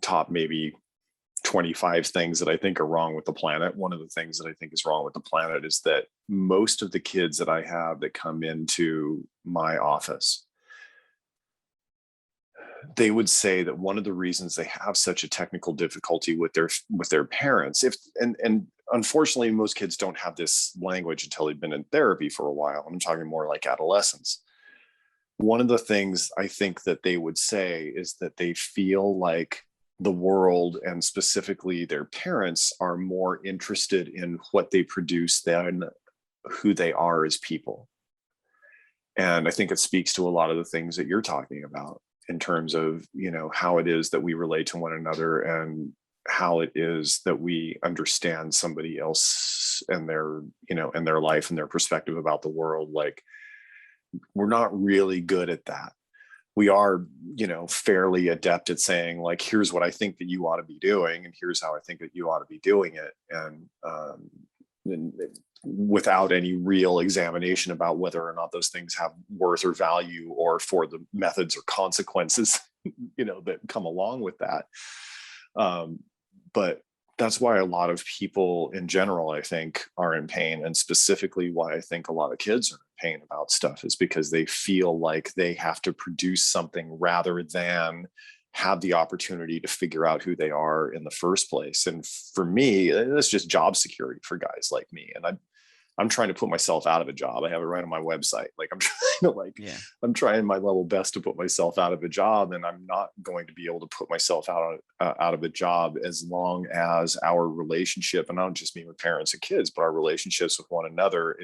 top maybe 25 things that I think are wrong with the planet. One of the things that I think is wrong with the planet is that most of the kids that I have that come into my office, they would say that one of the reasons they have such a technical difficulty with their parents, if and unfortunately most kids don't have this language until they've been in therapy for a while. I'm talking more like adolescence. One of the things I think that they would say is that they feel like the world and specifically their parents are more interested in what they produce than who they are as people. And I think it speaks to a lot of the things that you're talking about in terms of, how it is that we relate to one another and how it is that we understand somebody else and their, and their life and their perspective about the world. Like, we're not really good at that. We are, fairly adept at saying like, here's what I think that you ought to be doing, and here's how I think that you ought to be doing it. And without any real examination about whether or not those things have worth or value or for the methods or consequences, that come along with that. But that's why a lot of people in general, I think, are in pain. And specifically why I think a lot of kids are in pain about stuff is because they feel like they have to produce something rather than have the opportunity to figure out who they are in the first place. And for me, that's just job security for guys like me. And I'm trying to put myself out of a job. I have it right on my website. Like I'm trying to Yeah. I'm trying my level best to put myself out of a job, and I'm not going to be able to put myself out of a job as long as our relationship, and I don't just mean with parents and kids, but our relationships with one another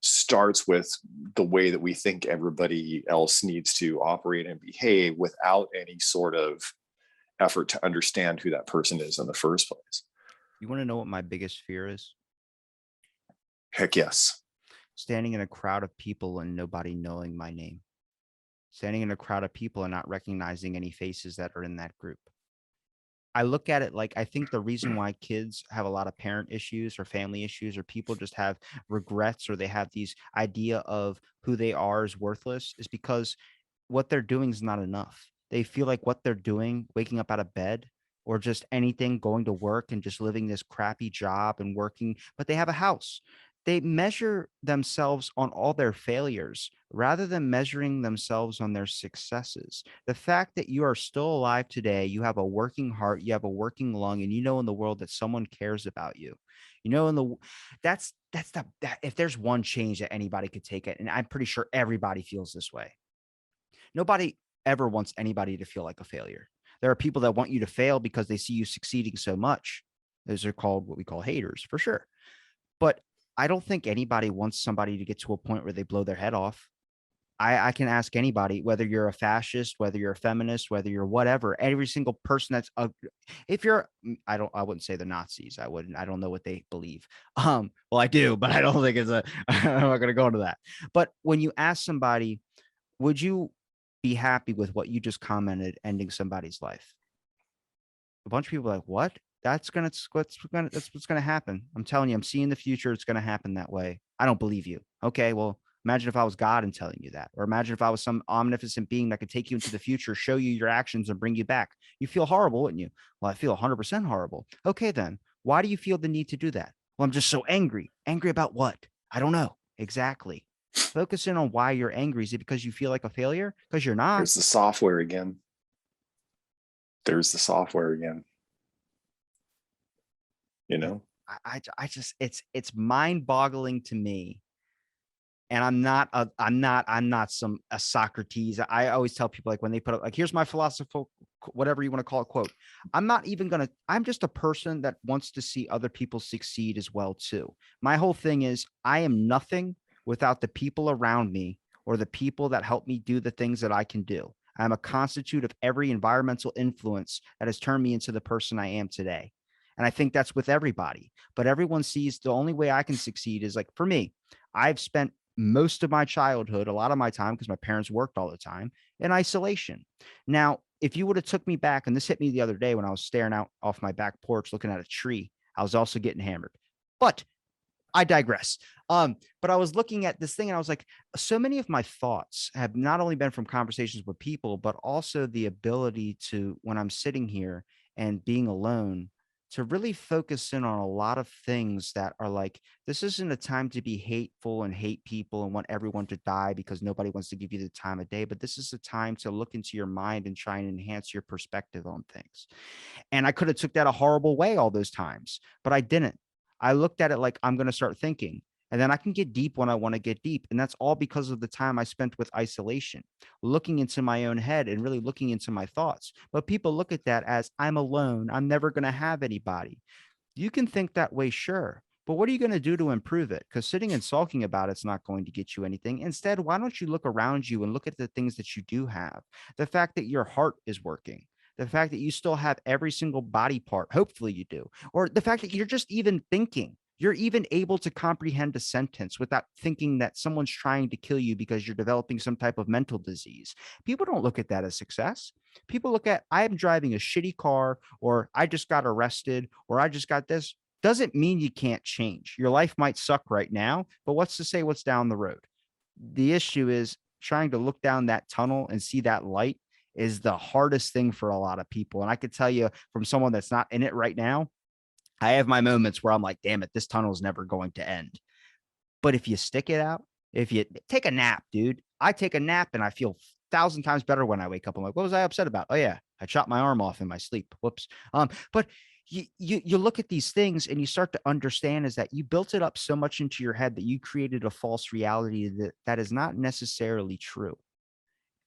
starts with the way that we think everybody else needs to operate and behave without any sort of effort to understand who that person is in the first place. You want to know what my biggest fear is? Heck yes. Standing in a crowd of people and nobody knowing my name. Standing in a crowd of people and not recognizing any faces that are in that group. I look at it like I think the reason why kids have a lot of parent issues or family issues or people just have regrets or they have these idea of who they are is worthless is because what they're doing is not enough. They feel like what they're doing, waking up out of bed, or just anything, going to work and just living this crappy job and working, but they have a house. They measure themselves on all their failures rather than measuring themselves on their successes. The fact that you are still alive today, you have a working heart, you have a working lung, and you know in the world that someone cares about you. You know, in the that's the that if there's one change that anybody could take it, and I'm pretty sure everybody feels this way. Nobody ever wants anybody to feel like a failure. There are people that want you to fail because they see you succeeding so much. Those are called what we call haters for sure. But I don't think anybody wants somebody to get to a point where they blow their head off. I can ask anybody, whether you're a fascist, whether you're a feminist, whether you're whatever, every single person that's a, if you're, I wouldn't say the Nazis. I don't know what they believe. Well, I do, but I don't think it's a, I'm not going to go into that. But when you ask somebody, would you be happy with what you just commented ending somebody's life? A bunch of people are like, what? That's what's gonna happen. I'm telling you, I'm seeing the future. It's gonna happen that way. I don't believe you. Okay, well, imagine if I was God and telling you that, or imagine if I was some omnipotent being that could take you into the future, show you your actions, and bring you back. You feel horrible, wouldn't you? Well, I feel 100% horrible. Okay, then why do you feel the need to do that? Well, I'm just so angry. Angry about what? I don't know exactly. Focus in on why you're angry. Is it because you feel like a failure? Because you're not. There's the software again. There's the software again. You It, know, I just it's mind boggling to me. And I'm not some a Socrates. I always tell people, like, when they put up, like, here's my philosophical, whatever you want to call it, quote. I'm just a person that wants to see other people succeed as well too. My whole thing is I am nothing without the people around me or the people that help me do the things that I can do. I'm a constitute of every environmental influence that has turned me into the person I am today. And I think that's with everybody. But everyone sees the only way I can succeed is, like, for me, I've spent most of my childhood, a lot of my time, because my parents worked all the time, in isolation. Now, if you would have took me back, and this hit me the other day when I was staring out off my back porch looking at a tree, I was also getting hammered. But I digress. But I was looking at this thing and I was like, so many of my thoughts have not only been from conversations with people, but also the ability to, when I'm sitting here and being alone, to really focus in on a lot of things that are like, this isn't a time to be hateful and hate people and want everyone to die because nobody wants to give you the time of day. But this is a time to look into your mind and try and enhance your perspective on things. And I could have took that a horrible way all those times, but I didn't. I looked at it like, I'm going to start thinking. And then I can get deep when I want to get deep. And that's all because of the time I spent with isolation, looking into my own head and really looking into my thoughts. But people look at that as, I'm alone. I'm never going to have anybody. You can think that way, sure. But what are you going to do to improve it? Because sitting and sulking about it's not going to get you anything. Instead, why don't you look around you and look at the things that you do have? The fact that your heart is working, the fact that you still have every single body part, hopefully you do, or the fact that you're just even thinking. You're even able to comprehend a sentence without thinking that someone's trying to kill you because you're developing some type of mental disease. People don't look at that as success. People look at, I'm driving a shitty car, or I just got arrested, or I just got this. Doesn't mean you can't change. Your life might suck right now, but what's to say what's down the road? The issue is trying to look down that tunnel and see that light is the hardest thing for a lot of people. And I could tell you, from someone that's not in it right now, I have my moments where I'm like, damn it, this tunnel is never going to end. But if you stick it out, if you take a nap, dude, I take a nap and I feel 1,000 times better when I wake up. I'm like, what was I upset about? Oh yeah, I chopped my arm off in my sleep. Whoops. But you look at these things and you start to understand is that you built it up so much into your head that you created a false reality that is not necessarily true.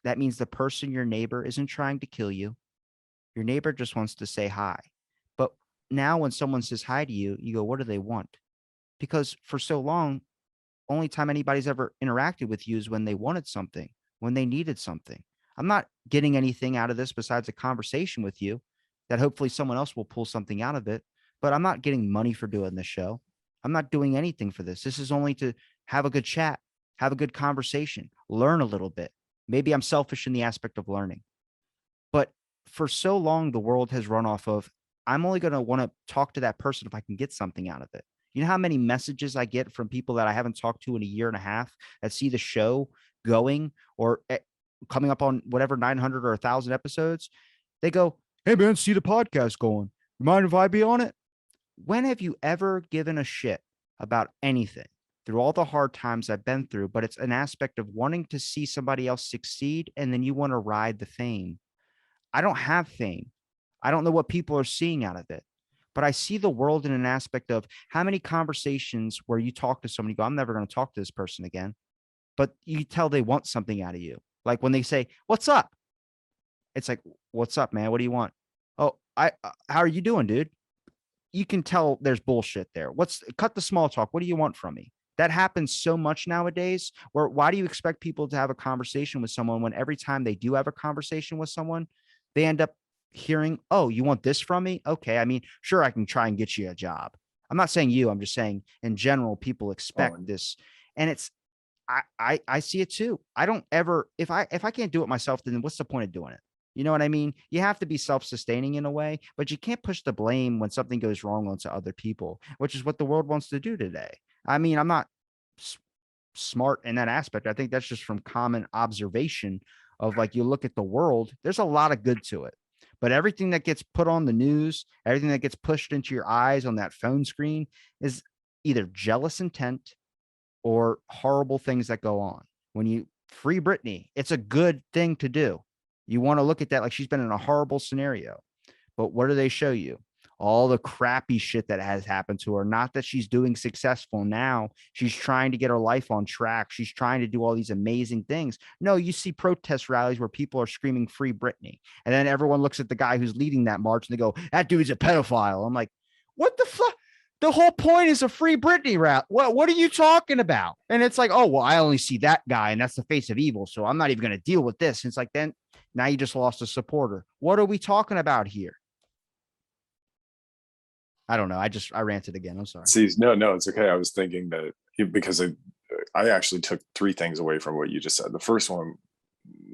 That means the person, your neighbor, isn't trying to kill you. Your neighbor just wants to say hi. But now when someone says hi to you, you go, what do they want? Because for so long, only time anybody's ever interacted with you is when they wanted something, when they needed something. I'm not getting anything out of this besides a conversation with you that hopefully someone else will pull something out of it. But I'm not getting money for doing this show. I'm not doing anything for this. This is only to have a good chat, have a good conversation, learn a little bit. Maybe I'm selfish in the aspect of learning. But for so long, the world has run off of, I'm only going to want to talk to that person if I can get something out of it. You know how many messages I get from people that I haven't talked to in a year and a half that see the show going or coming up on whatever 900 or 1,000 episodes? They go, Hey man, see the podcast going. You mind if I be on it? When have you ever given a shit about anything through all the hard times I've been through? But it's an aspect of wanting to see somebody else succeed and then you want to ride the fame. I don't have fame. I don't know what people are seeing out of it. But I see the world in an aspect of how many conversations where you talk to somebody, you go, I'm never going to talk to this person again. But you tell they want something out of you. Like when they say, what's up? It's like, what's up, man? What do you want? Oh, how are you doing, dude? You can tell there's bullshit there. What's cut the small talk? What do you want from me? That happens so much nowadays. Where why do you expect people to have a conversation with someone when every time they do have a conversation with someone, they end up hearing, "Oh, you want this from me? Okay, I mean, sure, I can try and get you a job." I'm not saying you. I'm just saying in general, people Oh, expect this, and it's I see it too. I don't ever if I can't do it myself, then what's the point of doing it? You know what I mean? You have to be self-sustaining in a way, but you can't push the blame when something goes wrong onto other people, which is what the world wants to do today. I mean, I'm not s- smart in that aspect. I think that's just from common observation of like you look at the world, there's a lot of good to it. But everything that gets put on the news, everything that gets pushed into your eyes on that phone screen is either jealous intent or horrible things that go on. When you free Britney, it's a good thing to do. You want to look at that like she's been in a horrible scenario. But what do they show you? All the crappy shit that has happened to her. Not that she's doing successful now. She's trying to get her life on track. She's trying to do all these amazing things. No, you see protest rallies where people are screaming free Britney. And then everyone looks at the guy who's leading that march and they go, that dude's a pedophile. I'm like, what the fuck? The whole point is a free Britney rap. What are you talking about? And it's like, oh, well, I only see that guy and that's the face of evil. So I'm not even going to deal with this. And it's like, then now you just lost a supporter. What are we talking about here? I don't know. I ranted again. I'm sorry. see, no, it's okay. I was thinking that because I actually took three things away from what you just said. The first one,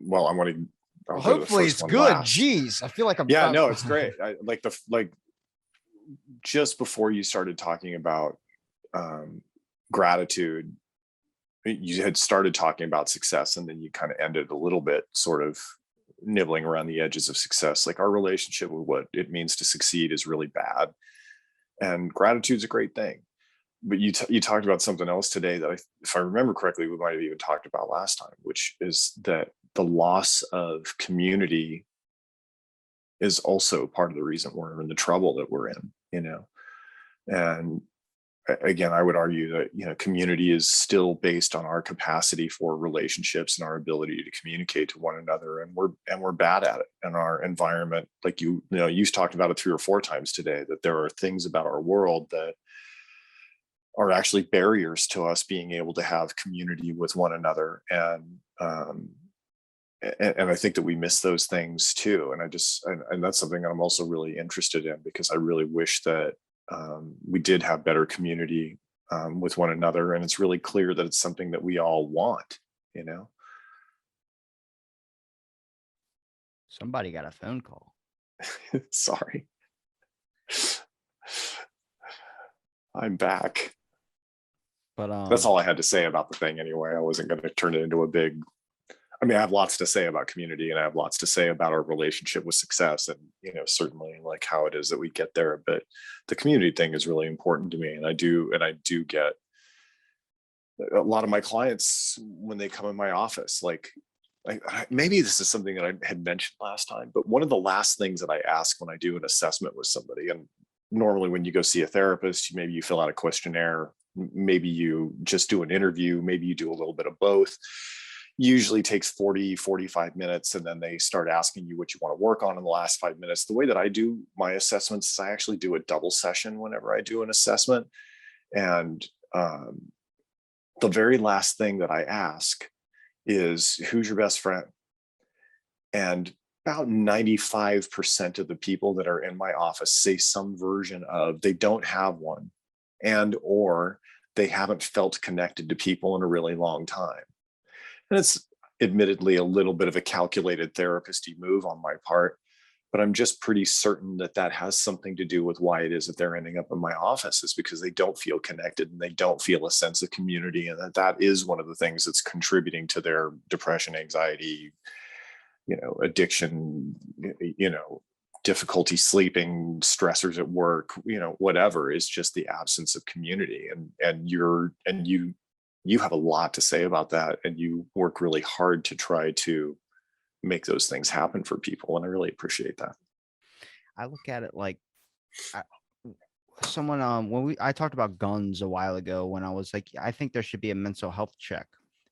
well, I'll Well, go to the hopefully first it's one good. last. Jeez, I feel like I'm. Yeah, no, it's great. I like just before you started talking about um, gratitude, you had started talking about success, and then you kind of ended a little bit, sort of nibbling around the edges of success. Like our relationship with what it means to succeed is really bad, and gratitude's a great thing. But you talked about something else today that if I remember correctly, we might have even talked about last time, which is that the loss of community is also part of the reason we're in the trouble that we're in, and again, I would argue that community is still based on our capacity for relationships and our ability to communicate to one another, and we're bad at it in our environment. Like you've talked about it 3 or 4 times today, that there are things about our world that are actually barriers to us being able to have community with one another, and I think that we miss those things too. And and that's something that I'm also really interested in, because I really wish that we did have better community with one another. And it's really clear that it's something that we all want, you know? Somebody got a phone call, Sorry, I'm back. but That's all I had to say about the thing anyway. I wasn't going to turn it into a big, I mean, I have lots to say about community, and I have lots to say about our relationship with success, and certainly like how it is that we get there. But the community thing is really important to me, and I do get a lot of my clients when they come in my office. Like, maybe this is something that I had mentioned last time, but one of the last things that I ask when I do an assessment with somebody, and normally when you go see a therapist, maybe you fill out a questionnaire, maybe you just do an interview, maybe you do a little bit of both. Usually takes 40-45 minutes, and then they start asking you what you want to work on in the last 5 minutes. The way that I do my assessments is I actually do a double session whenever I do an assessment. And the very last thing that I ask is, who's your best friend? And about 95% of the people that are in my office say some version of they don't have one, and or they haven't felt connected to people in a really long time. And it's admittedly a little bit of a calculated therapist-y move on my part, but I'm just pretty certain that that has something to do with why it is that they're ending up in my office, is because they don't feel connected and they don't feel a sense of community. And that is one of the things that's contributing to their depression, anxiety, addiction, difficulty sleeping, stressors at work, whatever, is just the absence of community. And you have a lot to say about that, and you work really hard to try to make those things happen for people, and I really appreciate that. I look at it like I, someone when we I talked about guns a while ago when I was like, I think there should be a mental health check.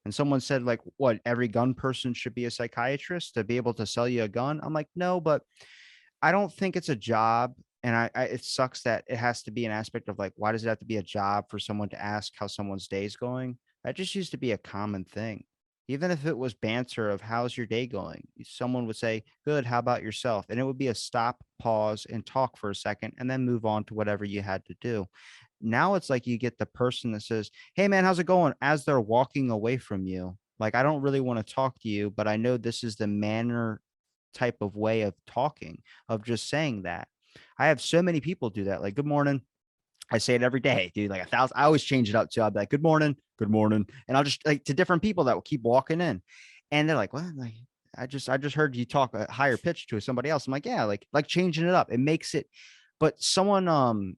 And someone said, like, what, every gun person should be a psychiatrist to be able to sell you a gun? I'm like, no, but I don't think it's a job. And it sucks that it has to be an aspect of like, why does it have to be a job for someone to ask how someone's day is going? That just used to be a common thing. Even if it was banter of how's your day going, someone would say, good, how about yourself? And it would be a stop, pause, and talk for a second, and then move on to whatever you had to do. Now it's like you get the person that says, hey, man, how's it going? As they're walking away from you. Like, I don't really want to talk to you, but I know this is the manner type of way of talking, of just saying that. I have so many people do that. Like, good morning. I say it every day, dude. Like 1,000. I always change it up too. I'll be like, good morning, good morning. And I'll just like to different people that will keep walking in. And they're like, what? Like, I just heard you talk a higher pitch to somebody else. I'm like, yeah, like changing it up. It makes it, but someone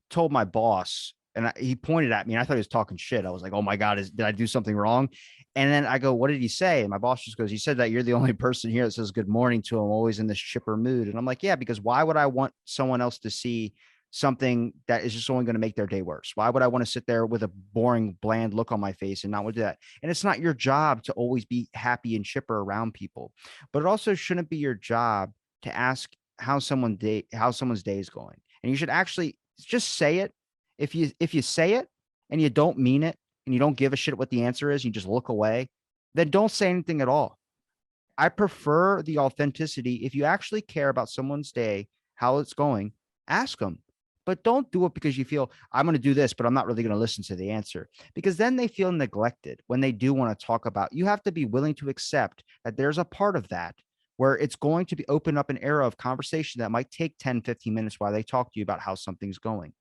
told my boss, and he pointed at me, and I thought he was talking shit. I was like, "Oh my god, did I do something wrong?" And then I go, "What did he say?" And my boss just goes, "He said that you're the only person here that says good morning to him, always in this chipper mood." And I'm like, "Yeah, because why would I want someone else to see something that is just only going to make their day worse? Why would I want to sit there with a boring, bland look on my face and not want to do that?" And it's not your job to always be happy and chipper around people, but it also shouldn't be your job to ask how someone's day is going. And you should actually just say it. If you say it and you don't mean it and you don't give a shit what the answer is, you just look away, then don't say anything at all. I prefer the authenticity. If you actually care about someone's day, how it's going, ask them. But don't do it because you feel I'm going to do this, but I'm not really going to listen to the answer, because then they feel neglected when they do want to talk about. You have to be willing to accept that there's a part of that where it's going to be open up an era of conversation that might take 10, 15 minutes while they talk to you about how something's going.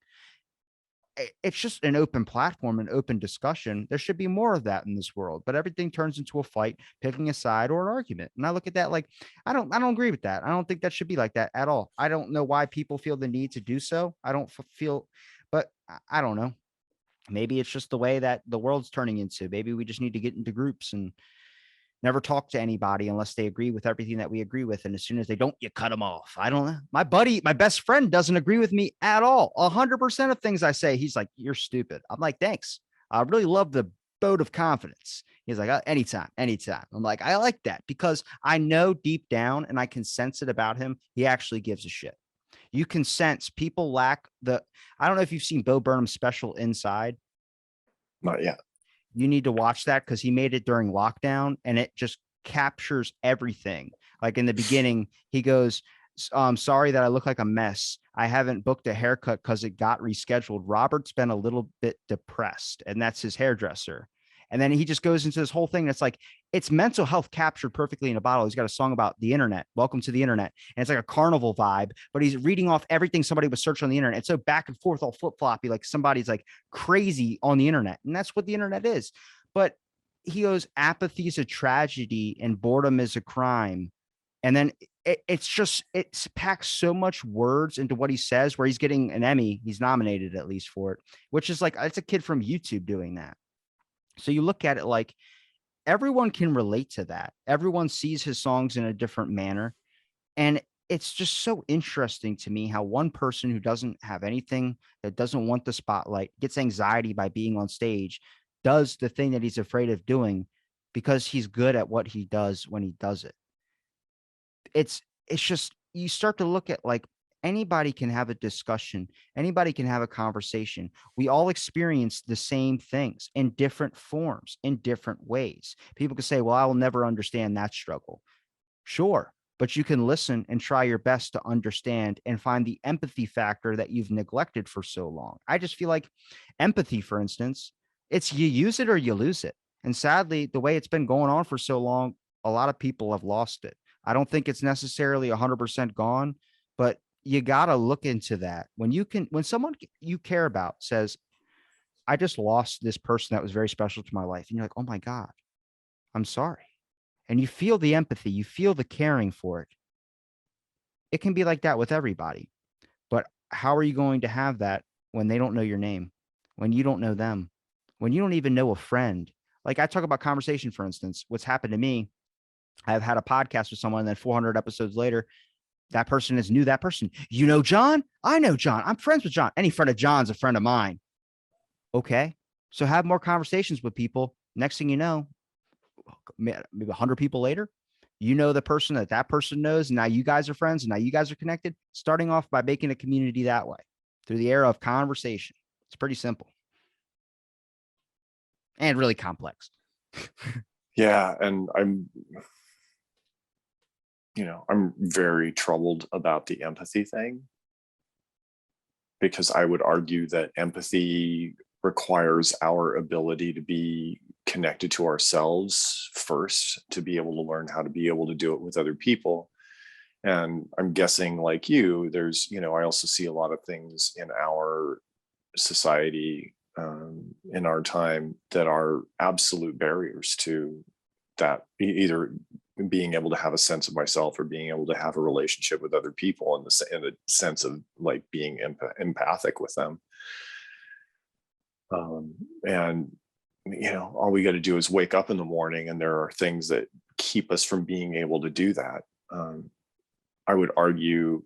It's just an open platform, an open discussion. There should be more of that in this world, but everything turns into a fight, picking a side or an argument. And I look at that like I don't agree with that. I don't think that should be like that at all. I don't know why people feel the need to do so. I don't feel, but I don't know. Maybe it's just the way that the world's turning into. Maybe we just need to get into groups and never talk to anybody unless they agree with everything that we agree with. And as soon as they don't, you cut them off. I don't know. My buddy, my best friend doesn't agree with me at all. 100% of things I say, he's like, you're stupid. I'm like, thanks. I really love the vote of confidence. He's like, anytime, anytime. I'm like, I like that because I know deep down and I can sense it about him. He actually gives a shit. You can sense people lack I don't know if you've seen Bo Burnham's special Inside. Not yet. You need to watch that because he made it during lockdown and it just captures everything. Like in the beginning, he goes, sorry that I look like a mess. I haven't booked a haircut because it got rescheduled. Robert's been a little bit depressed, and that's his hairdresser. And then he just goes into this whole thing that's like, it's mental health captured perfectly in a bottle. He's got a song about the internet, welcome to the internet. And it's like a carnival vibe, but he's reading off everything somebody was searching on the internet. It's so back and forth, all flip floppy, like somebody's like crazy on the internet. And that's what the internet is. But he goes, apathy is a tragedy and boredom is a crime. And then it packs so much words into what he says, where he's getting an Emmy. He's nominated at least for it, which is like, it's a kid from YouTube doing that. So you look at it like everyone can relate to that. Everyone sees his songs in a different manner. And it's just so interesting to me how one person who doesn't have anything, that doesn't want the spotlight, gets anxiety by being on stage, does the thing that he's afraid of doing because he's good at what he does when he does it. It's just, you start to look at like anybody can have a discussion, anybody can have a conversation. We all experience the same things in different forms, in different ways. People can say, well, I will never understand that struggle. Sure, but you can listen and try your best to understand and find the empathy factor that you've neglected for so long. I just feel like empathy, for instance, it's you use it or you lose it. And sadly, the way it's been going on for so long, a lot of people have lost it. I don't think it's necessarily 100% gone, but you got to look into that. When someone you care about says, I just lost this person that was very special to my life. And you're like, oh my God, I'm sorry. And you feel the empathy, you feel the caring for it. It can be like that with everybody. But how are you going to have that when they don't know your name, when you don't know them, when you don't even know a friend? Like I talk about conversation, for instance, what's happened to me. I've had a podcast with someone, and then 400 episodes later, that person is new. That person, you know, John, I know John. I'm friends with John. Any friend of John's a friend of mine. Okay. So have more conversations with people. Next thing you know, maybe 100 people later, you know the person that that person knows. And now you guys are friends and now you guys are connected, starting off by making a community that way through the era of conversation. It's pretty simple and really complex. Yeah. And I'm very troubled about the empathy thing, because I would argue that empathy requires our ability to be connected to ourselves first, to be able to learn how to be able to do it with other people. And I'm guessing, like you, there's, I also see a lot of things in our society, in our time, that are absolute barriers to that, either being able to have a sense of myself or being able to have a relationship with other people in the sense of like being empathic with them. And all we got to do is wake up in the morning, and there are things that keep us from being able to do that. I would argue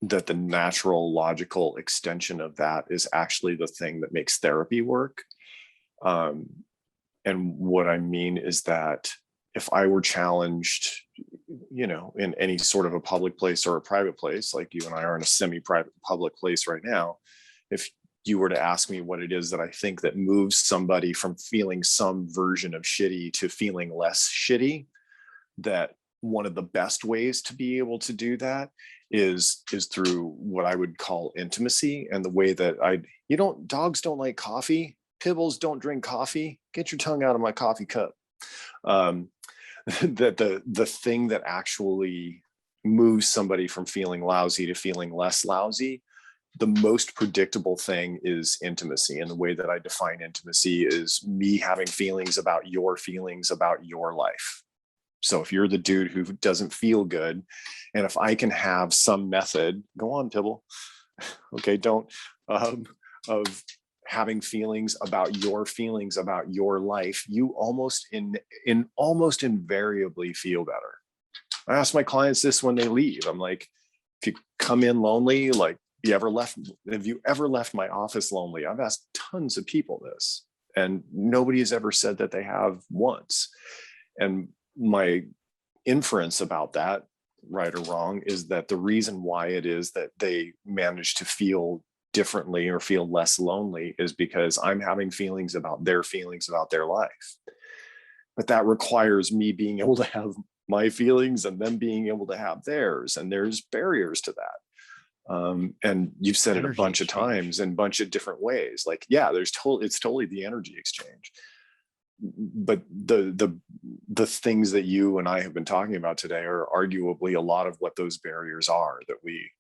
that the natural logical extension of that is actually the thing that makes therapy work. And what I mean is that if I were challenged, in any sort of a public place or a private place, like you and I are in a semi-private public place right now, if you were to ask me what it is that I think that moves somebody from feeling some version of shitty to feeling less shitty, that one of the best ways to be able to do that is through what I would call intimacy. And the way that dogs don't like coffee. Pibbles don't drink coffee. Get your tongue out of my coffee cup. That the thing that actually moves somebody from feeling lousy to feeling less lousy, the most predictable thing is intimacy. And the way that I define intimacy is me having feelings about your life. So if you're the dude who doesn't feel good, and if I can have some method, go on, Pibble. Okay, don't, of having feelings about your life, you almost almost invariably feel better. I ask my clients this when they leave. I'm like, if you come in lonely, like, have you ever left my office lonely? I've asked tons of people this, and nobody has ever said that they have once. And my inference about that, right or wrong, is that the reason why it is that they manage to feel differently or feel less lonely is because I'm having feelings about their life. But that requires me being able to have my feelings and them being able to have theirs. And there's barriers to that. And you've said Energy it a bunch exchange. of times in a bunch of different ways. Like, yeah, it's totally the energy exchange. But the things that you and I have been talking about today are arguably a lot of what those barriers are, that we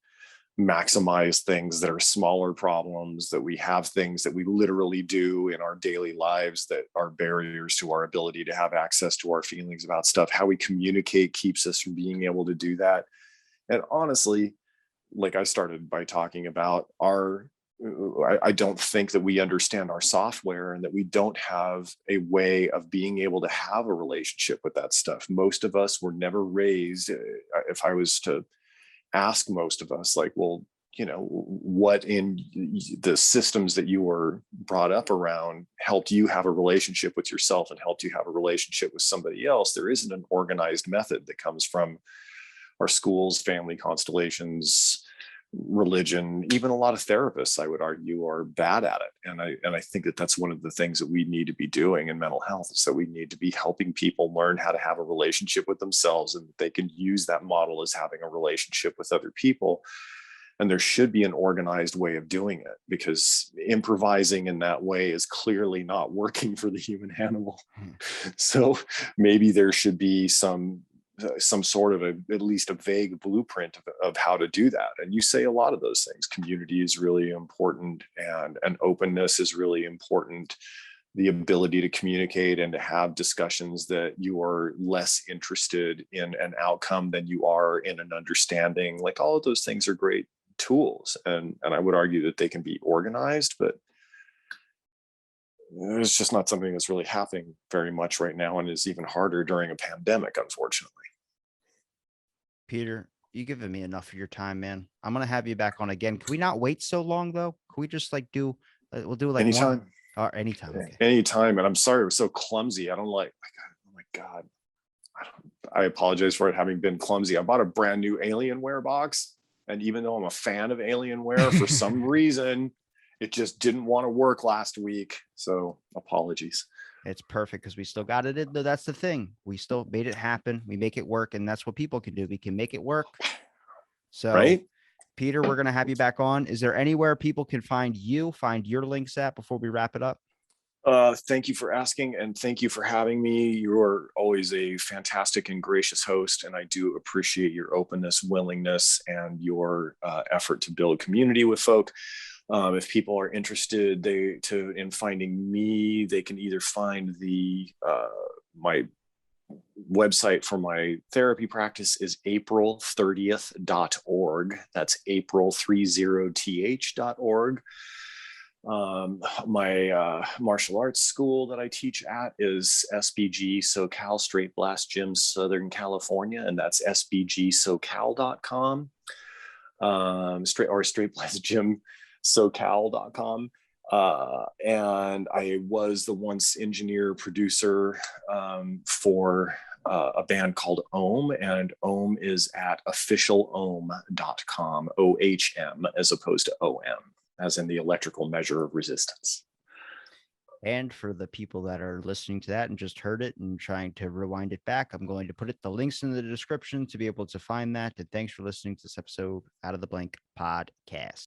maximize things that are smaller problems, that we have things that we literally do in our daily lives that are barriers to our ability to have access to our feelings about stuff. How we communicate keeps us from being able to do that. And honestly, like I started by talking about, I don't think that we understand our software, and that we don't have a way of being able to have a relationship with that stuff. Most of us were never raised, if I was to ask most of us, like, well, what in the systems that you were brought up around helped you have a relationship with yourself and helped you have a relationship with somebody else? There isn't an organized method that comes from our schools, family constellations, religion. Even a lot of therapists, I would argue, are bad at it. And I think that that's one of the things that we need to be doing in mental health, is that we need to be helping people learn how to have a relationship with themselves, and they can use that model as having a relationship with other people. And there should be an organized way of doing it, because improvising in that way is clearly not working for the human animal. So maybe there should be some sort of at least a vague blueprint of how to do that. And you say a lot of those things. Community is really important, and openness is really important. the ability to communicate and to have discussions, that you are less interested in an outcome than you are in an understanding. Like, all of those things are great tools, and I would argue that they can be organized, but it's just not something that's really happening very much right now, and is even harder during a pandemic, unfortunately. Peter, you giving me enough of your time, man. I'm gonna have you back on again. Can we not wait so long though? Can we just like do? We'll do like one Anytime. or anytime. Okay. Anytime. And I'm sorry it was so clumsy. I don't like, oh my God. I apologize for it having been clumsy. I bought a brand new Alienware box. And even though I'm a fan of Alienware, for some reason, it just didn't want to work last week. So apologies. It's perfect because we still got it in there. That's the thing. We still made it happen. We make it work, and that's what people can do. We can make it work. So, Right? Peter, we're gonna have you back on. Is there anywhere people can find you, find your links at before we wrap it up? Thank you for asking, and thank you for having me. You're always a fantastic and gracious host, and I do appreciate your openness, willingness, and your effort to build community with folk. If people are interested in finding me, they can either find the my website for my therapy practice is april30th.org. That's april30th.org. My martial arts school that I teach at is SBG SoCal, Straight Blast Gym, Southern California, and that's sbgsocal.com. Straight Blast Gym SoCal.com. And I was the once engineer producer for a band called Ohm, and Ohm is at officialohm.com, OHM, as opposed to OM, as in the electrical measure of resistance. And for the people that are listening to that and just heard it and trying to rewind it back, I'm going to put the links in the description to be able to find that. And thanks for listening to this episode Out of the Blank podcast.